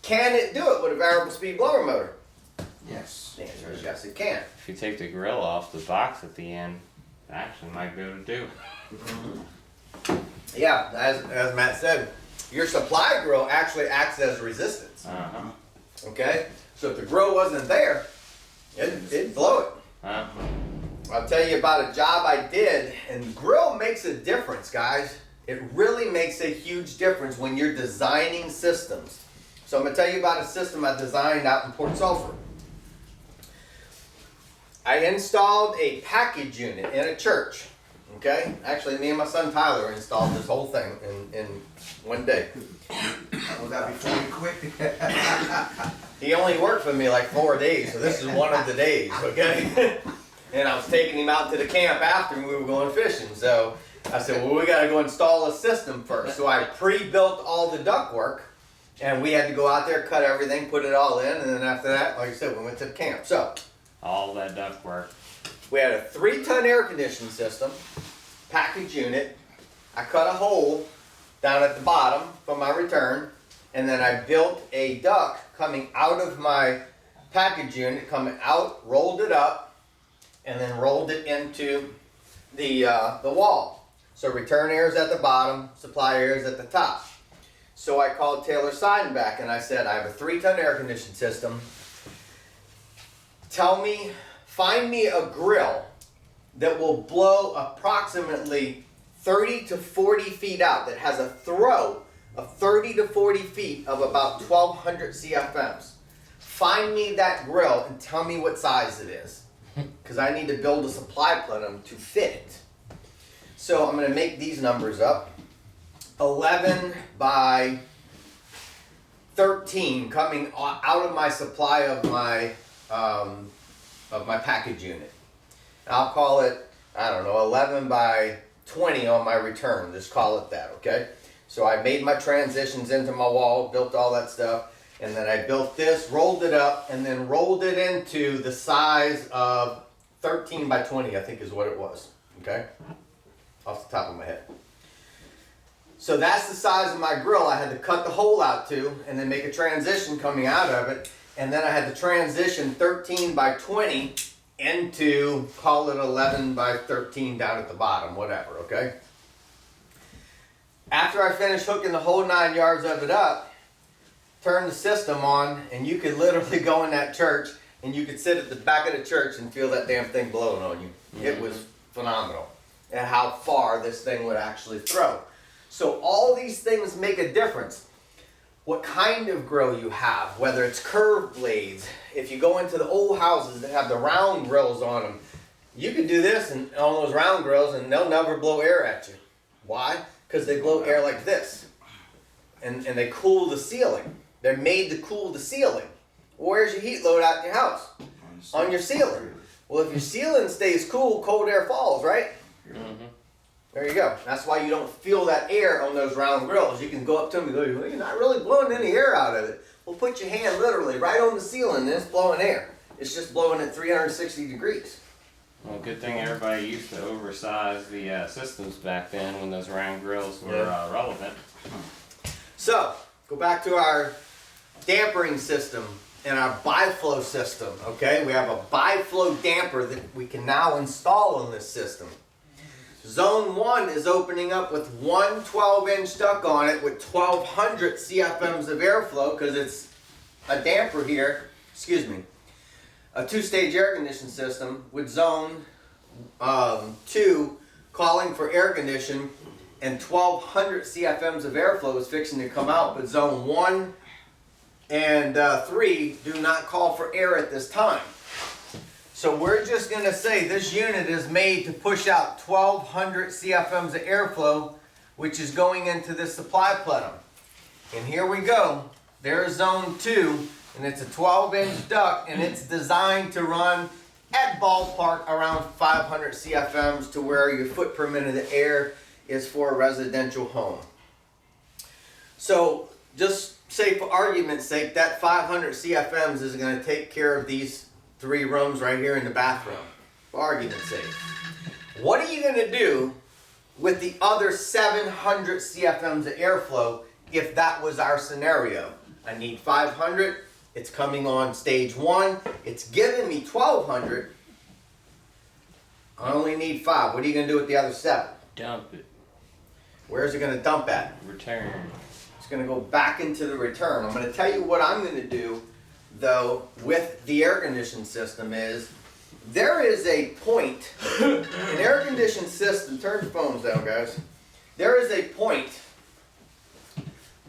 Can it do it with a variable speed blower motor? Yes. The answer is yes, it can. If you take the grill off the box at the end, it actually might be able to do it. Yeah, as Matt said, your supply grill actually acts as resistance. Uh-huh. Okay? So if the grill wasn't there, it'd blow it. Uh-huh. I'll tell you about a job I did, and grill makes a difference, guys. It really makes a huge difference when you're designing systems. So I'm going to tell you about a system I designed out in Port Sulphur. I installed a package unit in a church. Okay? Actually, me and my son Tyler installed this whole thing in one day. Was that before you quit? He only worked for me like 4 days, so this is one of the days, okay? And I was taking him out to the camp after and we were going fishing. So I said, well, we got to go install a system first. So I pre-built all the ductwork, and we had to go out there, cut everything, put it all in, and then after that, like I said, we went to the camp. So All that duct work. we had a 3-ton air conditioning system, package unit. I cut a hole down at the bottom for my return, and then I built a duct coming out of my package unit, coming out, rolled it up, and then rolled it into the wall. So return air is at the bottom, supply air is at the top. So I called TaylorTylerAC and I said, I have a 3-ton air conditioning system. Find me a grill that will blow approximately 30 to 40 feet out, that has a throw of 30 to 40 feet of about 1,200 CFMs. Find me that grill and tell me what size it is, because I need to build a supply plenum to fit it. So I'm going to make these numbers up. 11 by 13 coming out of my supply of my package unit. I'll call it, I don't know, 11 by 20 on my return. Just call it that, okay? So I made my transitions into my wall, built all that stuff, and then I built this, rolled it up, and then rolled it into the size of 13 by 20, I think is what it was, okay? Off the top of my head. So that's the size of my grill I had to cut the hole out to, and then make a transition coming out of it, and then I had to transition 13 by 20 into, call it 11 by 13 down at the bottom, whatever, okay? After I finished hooking the whole 9 yards of it up, turn the system on, and you could literally go in that church, and you could sit at the back of the church and feel that damn thing blowing on you. Mm-hmm. It was phenomenal, and how far this thing would actually throw. So all these things make a difference. What kind of grill you have, whether it's curved blades. If you go into the old houses that have the round grills on them, you could do this and on those round grills and they'll never blow air at you. Why? Because they blow air like this. And they cool the ceiling. They're made to cool the ceiling. Where's your heat load out in your house? On your ceiling. Well, if your ceiling stays cool, cold air falls, right? Mm-hmm. There you go. That's why you don't feel that air on those round grills. You can go up to them and go, well, you're not really blowing any air out of it. Well, put your hand literally right on the ceiling and it's blowing air. It's just blowing at 360 degrees. Well, good thing everybody used to oversize the systems back then when those round grills were relevant. So, go back to our dampering system and our biflow system, okay? We have a biflow damper that we can now install on this system. Zone 1 is opening up with one 12-inch duct on it with 1200 CFMs of airflow because it's a damper here, excuse me, a two-stage air conditioning system with zone 2 calling for air condition and 1200 CFMs of airflow is fixing to come out, but zone 1 and 3 do not call for air at this time. So we're just going to say this unit is made to push out 1200 CFMs of airflow, which is going into this supply plenum. And here we go. There's zone 2, and it's a 12-inch duct, and it's designed to run at ballpark around 500 CFMs to where your foot per minute of air is for a residential home. So just say for argument's sake, that 500 CFMs is going to take care of these 3 rooms right here in the bathroom, for argument's sake. What are you going to do with the other 700 CFMs of airflow if that was our scenario? I need 500, it's coming on stage 1, it's giving me 1200, I only need 5. What are you going to do with the other 7? Dump it. Where's it going to dump at? Return. It's going to go back into the return. I'm going to tell you what I'm going to do though with the air conditioning system is there is a point, an air conditioning system, turn your phones down guys, there is a point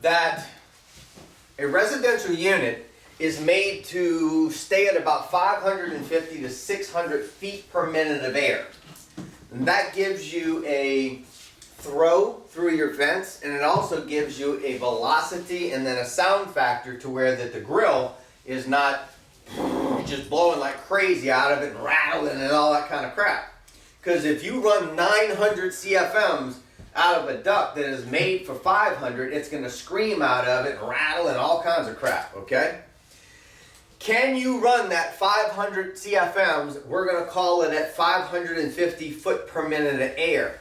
that a residential unit is made to stay at about 550 to 600 feet per minute of air. And that gives you a throw through your vents, and it also gives you a velocity and then a sound factor to where that the grill is not just blowing like crazy out of it and rattling and all that kind of crap. Because if you run 900 CFMs out of a duct that is made for 500, it's going to scream out of it and rattle and all kinds of crap, okay? Can you run that 500 CFMs, we're going to call it at 550 foot per minute of air.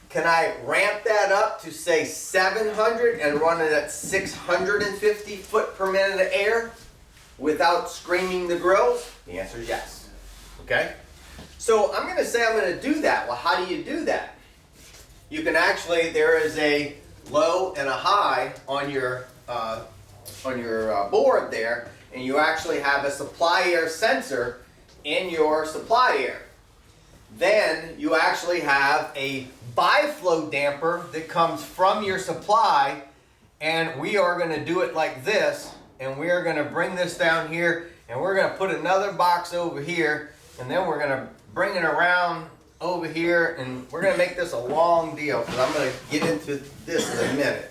Can I ramp that up to say 700 and run it at 650 foot per minute of air without screaming the grills? The answer is yes. Okay? So I'm going to say I'm going to do that. Well, how do you do that? You can actually, there is a low and a high on your board there, and you actually have a supply air sensor in your supply air. Then you actually have a bi-flow damper that comes from your supply, and we are going to do it like this, and we are going to bring this down here, and we're going to put another box over here, and then we're going to bring it around over here, and we're going to make this a long deal because I'm going to get into this in a minute.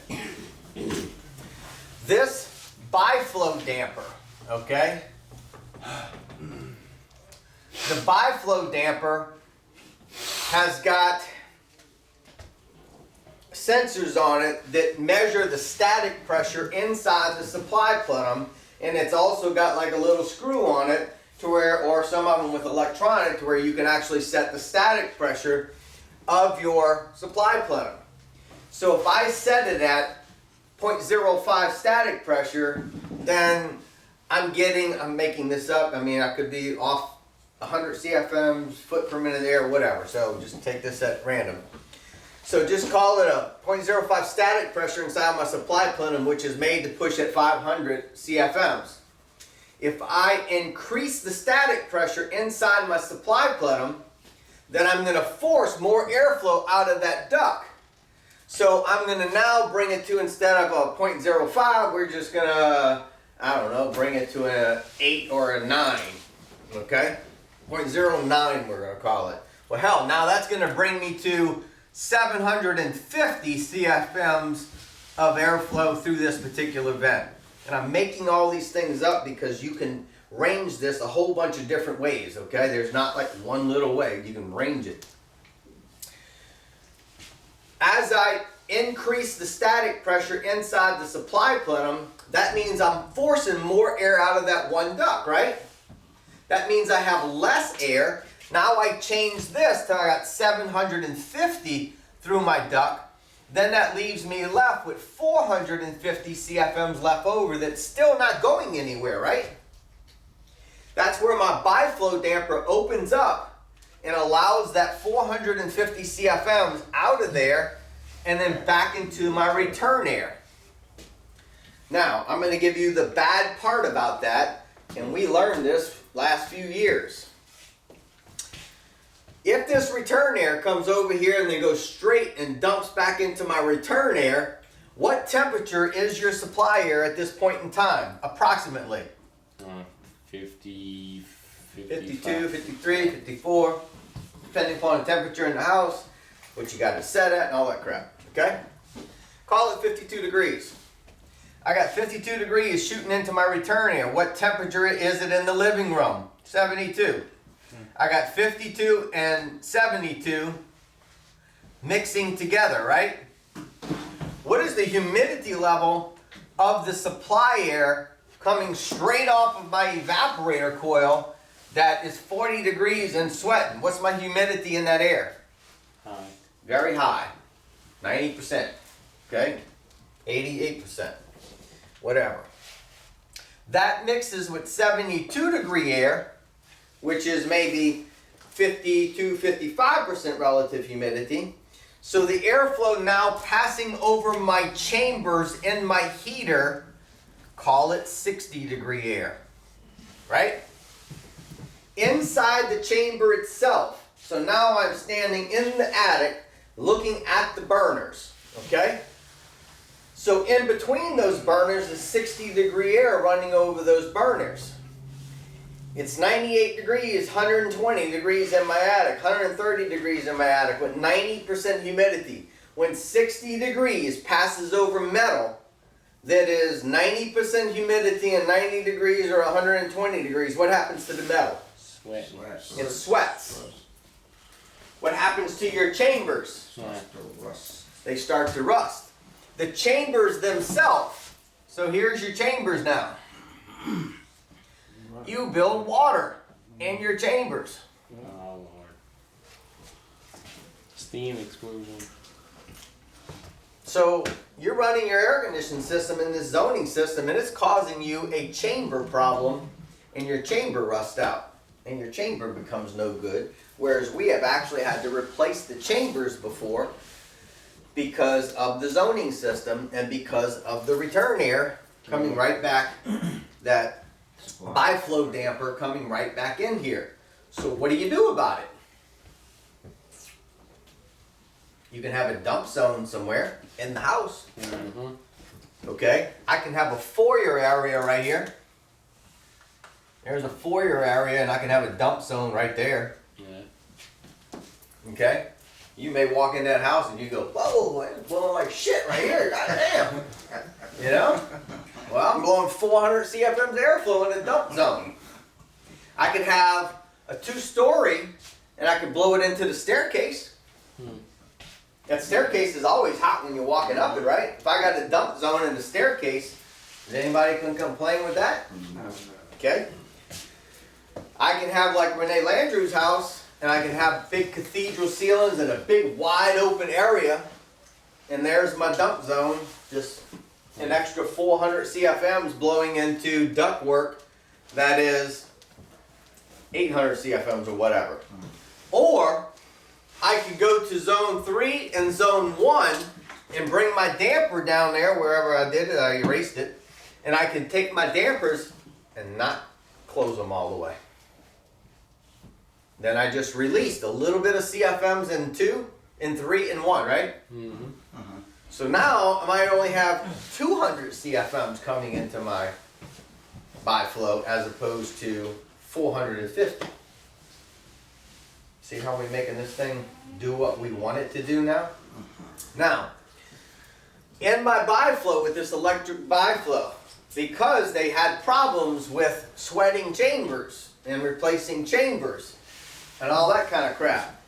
This bi-flow damper, okay? The bi-flow damper has got sensors on it that measure the static pressure inside the supply plenum, and it's also got like a little screw on it to where, or some of them with electronic, to where you can actually set the static pressure of your supply plenum. So if I set it at 0.05 static pressure, then I'm making this up, I mean I could be off 100 CFMs, foot per minute of air, whatever. So just take this at random. So just call it a 0.05 static pressure inside my supply plenum, which is made to push at 500 CFMs. If I increase the static pressure inside my supply plenum, then I'm going to force more airflow out of that duct. So I'm going to now bring it to, instead of a 0.05, we're just going to, I don't know, bring it to an 8 or a 9. Okay? 0.09 we're going to call it. Well, hell, now that's going to bring me to 750 CFMs of airflow through this particular vent. And I'm making all these things up because you can range this a whole bunch of different ways, okay? There's not like one little way. You can range it. As I increase the static pressure inside the supply plenum, that means I'm forcing more air out of that one duct, right? That means I have less air. Now I change this till I got 750 through my duct. Then that leaves me left with 450 CFMs left over that's still not going anywhere, right? That's where my bi-flow damper opens up and allows that 450 CFMs out of there and then back into my return air. Now, I'm going to give you the bad part about that, and we learned this last few years. If this return air comes over here and then goes straight and dumps back into my return air, what temperature is your supply air at this point in time, approximately? 50, 52, 53, 54, depending upon the temperature in the house, what you got it set at, and all that crap, okay? Call it 52 degrees. I got 52 degrees shooting into my return air. What temperature is it in the living room? 72. I got 52 and 72 mixing together, right? What is the humidity level of the supply air coming straight off of my evaporator coil that is 40 degrees and sweating? What's my humidity in that air? high. Very high. 90%. Okay? 88%. Whatever. That mixes with 72 degree air, which is maybe 50 to 55% relative humidity. So the airflow now passing over my chambers in my heater, call it 60 degree air, right? Inside the chamber itself. So now I'm standing in the attic looking at the burners, okay? So in between those burners is 60 degree air running over those burners. It's 98 degrees, 120 degrees in my attic, 130 degrees in my attic with 90% humidity. When 60 degrees passes over metal that is 90% humidity and 90 degrees or 120 degrees, what happens to the metal? Sweat. It sweats. What happens to your chambers? They start to rust. The chambers themselves, so here's your chambers now. You build water in your chambers. Oh Lord. Steam explosion. So you're running your air conditioning system in this zoning system and it's causing you a chamber problem and your chamber rusts out and your chamber becomes no good. Whereas we have actually had to replace the chambers before because of the zoning system and because of the return air coming right back, that biflow damper coming right back in here. So what do you do about it? You can have a dump zone somewhere in the house. Okay? I can have a foyer area right here. There's a foyer area and I can have a dump zone right there. Yeah. Okay? You may walk in that house and you go, whoa, it's blowing like shit right here. Goddamn. You know? Well, I'm blowing 400 CFMs airflow in a dump zone. I could have a 2-story and I could blow it into the staircase. That staircase is always hot when you're walking up it, right? If I got a dump zone in the staircase, is anybody can complain with that? Okay? I can have like Renee Landrew's house, and I can have big cathedral ceilings and a big wide open area, and there's my dump zone, just an extra 400 CFMs blowing into ductwork that is 800 CFMs or whatever. Or I could go to zone 3 and zone 1 and bring my damper down there wherever I did it, I erased it, and I can take my dampers and not close them all the way. Then I just released a little bit of CFMs in 2, in 3, and 1, right? So now I might only have 200 CFMs coming into my biflow as opposed to 450. See how we're making this thing do what we want it to do now? Now, in my biflow with this electric biflow, because they had problems with sweating chambers and replacing chambers and all that kind of crap,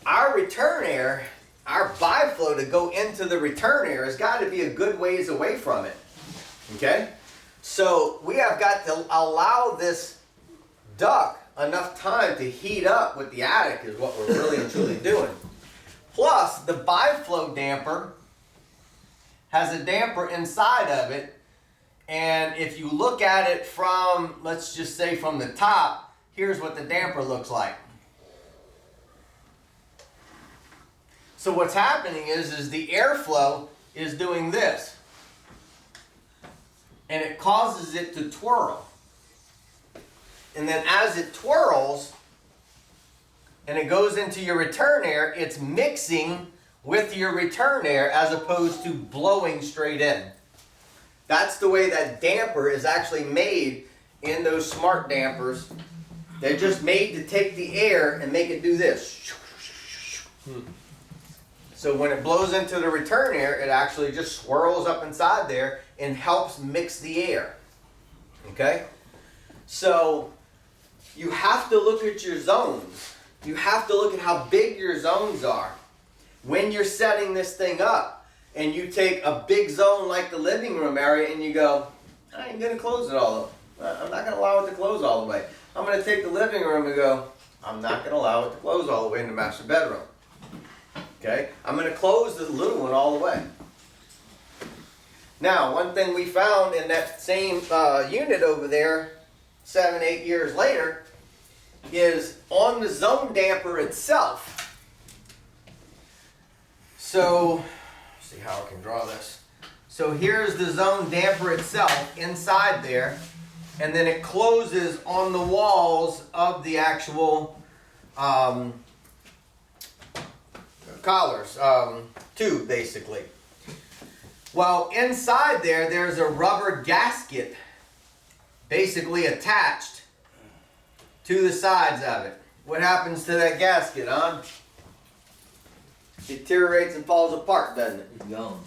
our return air, our biflow to go into the return air has got to be a good ways away from it. Okay? So we have got to allow this duct enough time to heat up with the attic is what we're really and truly doing. Plus, the biflow damper has a damper inside of it, and if you look at it from, let's just say from the top, here's what the damper looks like. So what's happening is the airflow is doing this. And it causes it to twirl. And then as it twirls, and it goes into your return air, it's mixing with your return air as opposed to blowing straight in. That's the way that damper is actually made in those smart dampers. They're just made to take the air and make it do this. So when it blows into the return air, it actually just swirls up inside there and helps mix the air. Okay? So you have to look at your zones. You have to look at how big your zones are. When you're setting this thing up and you take a big zone like the living room area and you go, I ain't gonna close it all. I'm not gonna allow it to close all the way. I'm gonna take the living room and go, I'm not gonna allow it to close all the way in the master bedroom. Okay? I'm gonna close the little one all the way. Now, one thing we found in that same unit over there, 7, 8 years later, is on the zone damper itself. So, let's see how I can draw this. So here's the zone damper itself inside there, and then it closes on the walls of the actual collars, tube basically. Well, inside there, there's a rubber gasket basically attached to the sides of it. What happens to that gasket, huh? Deteriorates and falls apart, doesn't it? It's gone.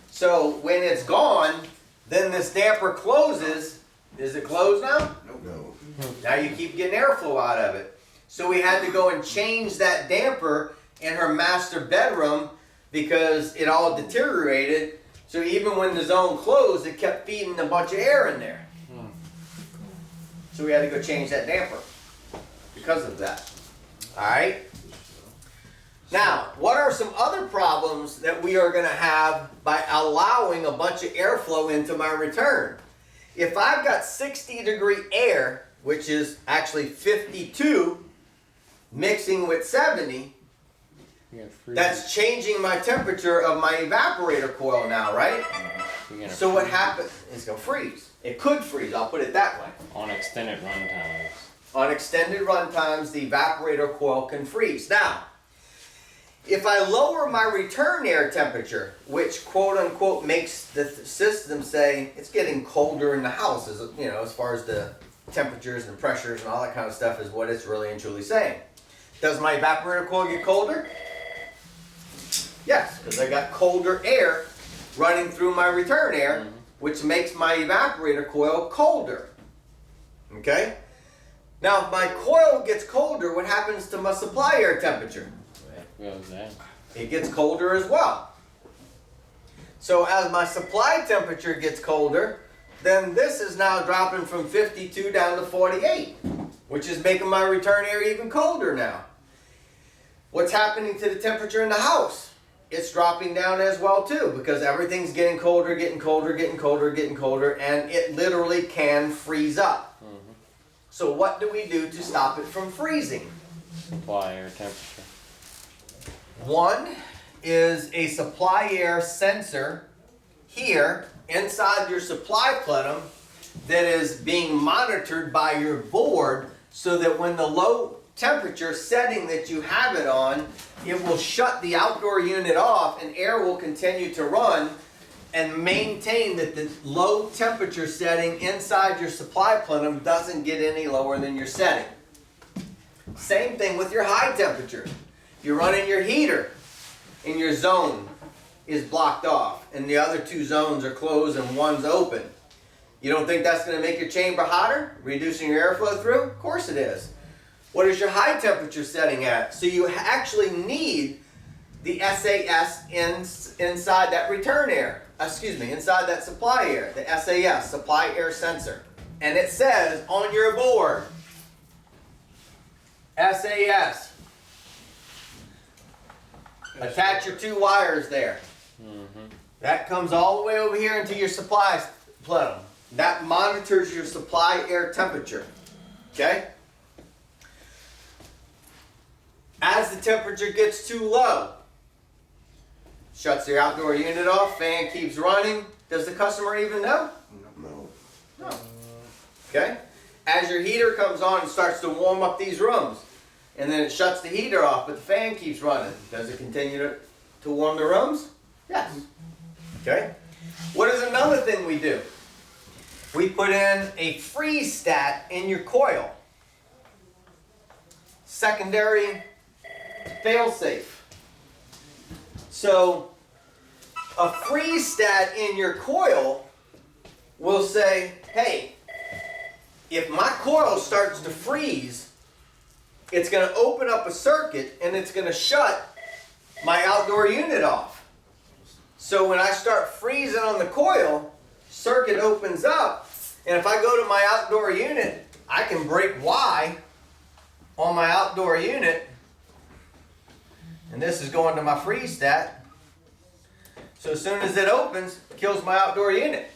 So when it's gone, then this damper closes. Is it closed now? No. Now you keep getting airflow out of it. So we had to go and change that damper in her master bedroom because it all deteriorated. So even when the zone closed, it kept feeding a bunch of air in there. So we had to go change that damper because of that. All right. Now, what are some other problems that we are going to have by allowing a bunch of airflow into my return? If I've got 60-degree air, which is actually 52, mixing with 70, that's changing my temperature of my evaporator coil now, right? So what happens? It's going to freeze. It could freeze, I'll put it that way. On extended run times. On extended run times, the evaporator coil can freeze. Now, if I lower my return air temperature, which quote unquote makes the system say it's getting colder in the house, as you know, as far as the temperatures and pressures and all that kind of stuff is what it's really and truly saying. Does my evaporator coil get colder? Yes, because I got colder air running through my return air, which makes my evaporator coil colder. Okay? Now, if my coil gets colder, what happens to my supply air temperature? Goes down. It gets colder as well. So as my supply temperature gets colder, then this is now dropping from 52 down to 48, which is making my return air even colder now. What's happening to the temperature in the house? It's dropping down as well too, because everything's getting colder, getting colder, getting colder, getting colder, and it literally can freeze up. So what do we do to stop it from freezing? Supply air temperature. One is a supply air sensor here inside your supply plenum that is being monitored by your board so that when the low temperature setting that you have it on, it will shut the outdoor unit off and air will continue to run and maintain that the low temperature setting inside your supply plenum doesn't get any lower than your setting. Same thing with your high temperature. If you're running your heater and your zone is blocked off and the other two zones are closed and one's open, you don't think that's going to make your chamber hotter, reducing your airflow through? Of course it is. What is your high temperature setting at? So you actually need the SAS inside that return air. Inside that supply air, the SAS, supply air sensor. And it says on your board, SAS. Attach your two wires there. That comes all the way over here into your supply plenum. That monitors your supply air temperature. Okay? As the temperature gets too low, Shuts the outdoor unit off, fan keeps running. Does the customer even know? No. No. Okay? As your heater comes on and starts to warm up these rooms, and then it shuts the heater off, but the fan keeps running, does it continue to warm the rooms? Yes. Okay? What is another thing we do? We put in a freeze stat in your coil. Secondary failsafe. So, a freeze stat in your coil will say, hey, if my coil starts to freeze, it's going to open up a circuit and it's going to shut my outdoor unit off. So when I start freezing on the coil, circuit opens up, and if I go to my outdoor unit, I can break Y on my outdoor unit, and this is going to my freeze stat. So as soon as it opens, it kills my outdoor unit.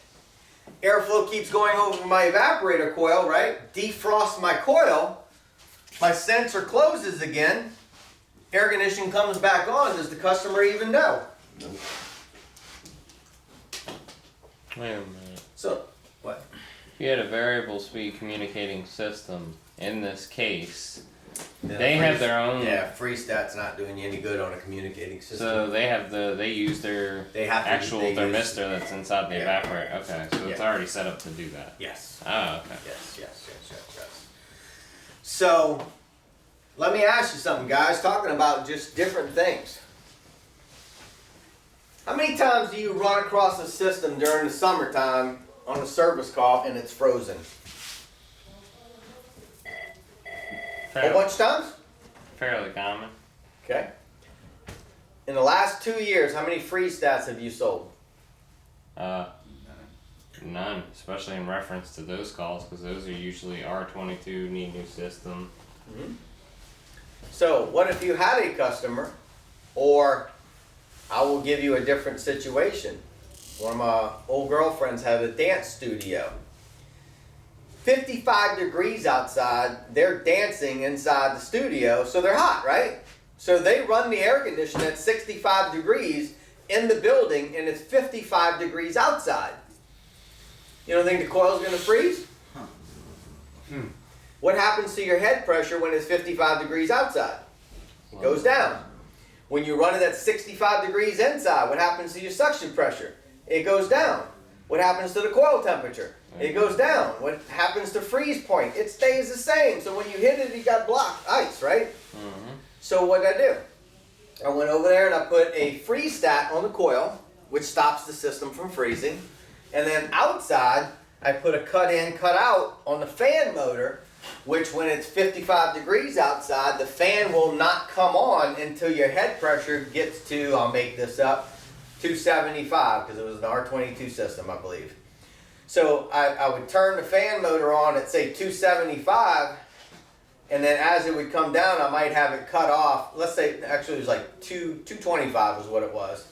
Airflow keeps going over my evaporator coil, right? Defrosts my coil. My sensor closes again. Air conditioning comes back on. Does the customer even know? No. Wait a minute. So, what? If you had a variable speed communicating system in this case, Yeah, they have their own. Yeah, freeze stat's not doing you any good on a communicating system. So they use their They have to- actual they use- thermistor that's inside the Yeah. evaporator. Okay, so it's Yeah. already set up to do that. Yes. Oh, okay. Yes. So, let me ask you something, guys, talking about just different things. How many times do you run across a system during the summertime on a service call and it's frozen? A whole bunch of times? Fairly common. Okay. In the last 2 years, how many freeze stats have you sold? None, especially in reference to those calls, because those are usually R22, need new system. So, what if you had a customer, or I will give you a different situation. One of my old girlfriends had a dance studio. 55 degrees outside, they're dancing inside the studio, so they're hot, right? So they run the air conditioner at 65 degrees in the building, and it's 55 degrees outside. You don't think the coil's gonna freeze? What happens to your head pressure when it's 55 degrees outside? It goes down. When you run it at 65 degrees inside, what happens to your suction pressure? It goes down. What happens to the coil temperature? It goes down. What happens to freeze point? It stays the same. So when you hit it, you got blocked ice, right? So what did I do? I went over there and I put a freeze stat on the coil, which stops the system from freezing. And then outside, I put a cut in, cut out on the fan motor, which when it's 55 degrees outside, the fan will not come on until your head pressure gets to, I'll make this up, 275, because it was an R22 system, I believe. So I would turn the fan motor on at say 275, and then as it would come down, I might have it cut off. Let's say, actually it was like 225 was what it was.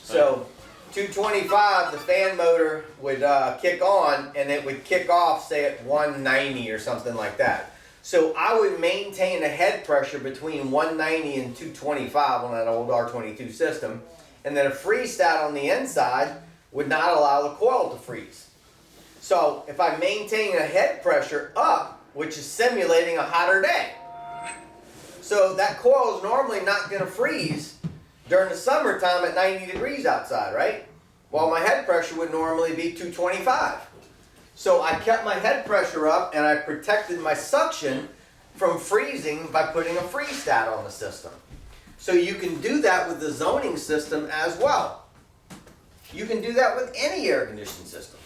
So 225, the fan motor would kick on, and it would kick off, say at 190 or something like that. So I would maintain a head pressure between 190 and 225 on that old R22 system, and then a freeze stat on the inside would not allow the coil to freeze. So if I maintain a head pressure up, which is simulating a hotter day, so that coil is normally not going to freeze during the summertime at 90 degrees outside, right? While my head pressure would normally be 225. So I kept my head pressure up and I protected my suction from freezing by putting a freeze stat on the system. So you can do that with the zoning system as well. You can do that with any air conditioning system.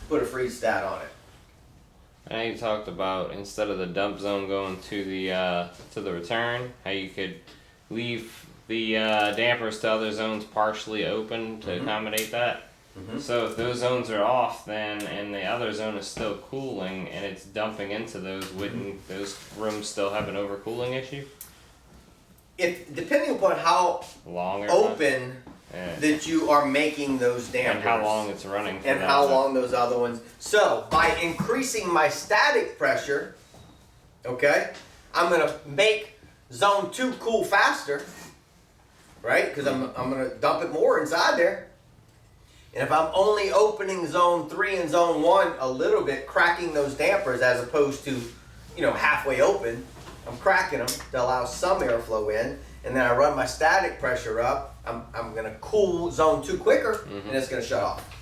Put a freeze stat on it. I know you talked about instead of the dump zone going to the return, how you could leave the dampers to other zones partially open to accommodate that. So if those zones are off then and the other zone is still cooling and it's dumping into those, wouldn't those rooms still have an overcooling issue? If depending upon how Longer open Yeah. that you are making those dampers. And how long it's running for and that how zone. long those other ones. So by increasing my static pressure, okay, I'm gonna make zone 2 cool faster, right? Because I'm gonna dump it more inside there. And if I'm only opening zone 3 and zone 1 a little bit, cracking those dampers as opposed to, halfway open, I'm cracking them to allow some airflow in, and then I run my static pressure up. I'm gonna cool zone 2 quicker, and it's gonna shut off.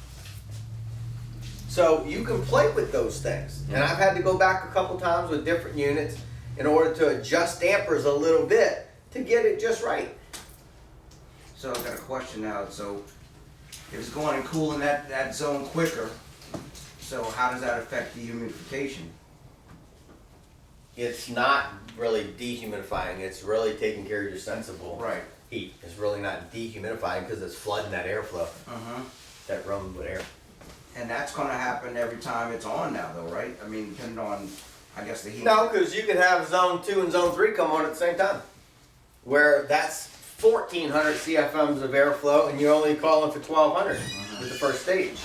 So you can play with those things. And I've had to go back a couple times with different units in order to adjust dampers a little bit to get it just right. So I've got a question now. So if it's going and cooling that zone quicker, so how does that affect the humidification? It's not really dehumidifying. It's really taking care of your sensible heat. It's really not dehumidifying because it's flooding that airflow that runs with air. And that's going to happen every time it's on now, though, right? I mean, depending on, I guess, the heat. No, because you can have zone 2 and zone 3 come on at the same time, where that's 1,400 CFMs of airflow, and you're only calling for 1,200 with the first stage.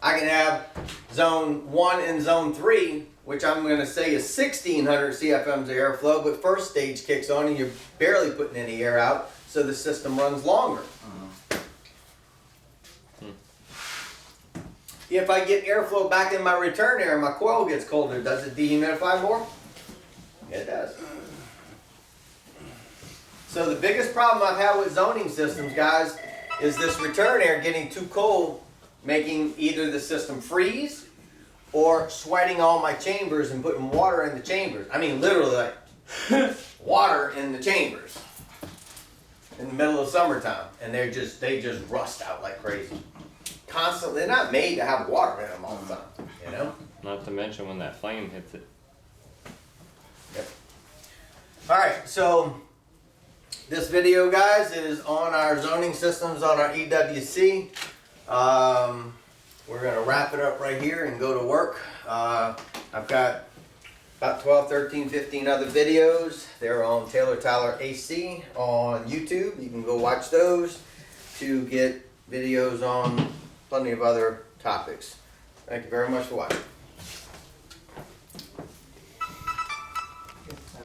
I can have zone 1 and zone 3, which I'm going to say is 1,600 CFMs of airflow, but first stage kicks on and you're barely putting any air out, so the system runs longer. If I get airflow back in my return air and my coil gets colder, does it dehumidify more? Yeah, it does. So the biggest problem I've had with zoning systems, guys, is this return air getting too cold, making either the system freeze or sweating all my chambers and putting water in the chambers. I mean, literally like water in the chambers in the middle of summertime, and they just rust out like crazy. Constantly, they're not made to have water in them all the time, Not to mention when that flame hits it. Yep. All right, so this video, guys, is on our zoning systems on our EWC. We're gonna wrap it up right here and go to work. I've got about 12, 13, 15 other videos. They're on TaylorTylerAC on YouTube. You can go watch those to get videos on plenty of other topics. Thank you very much for watching.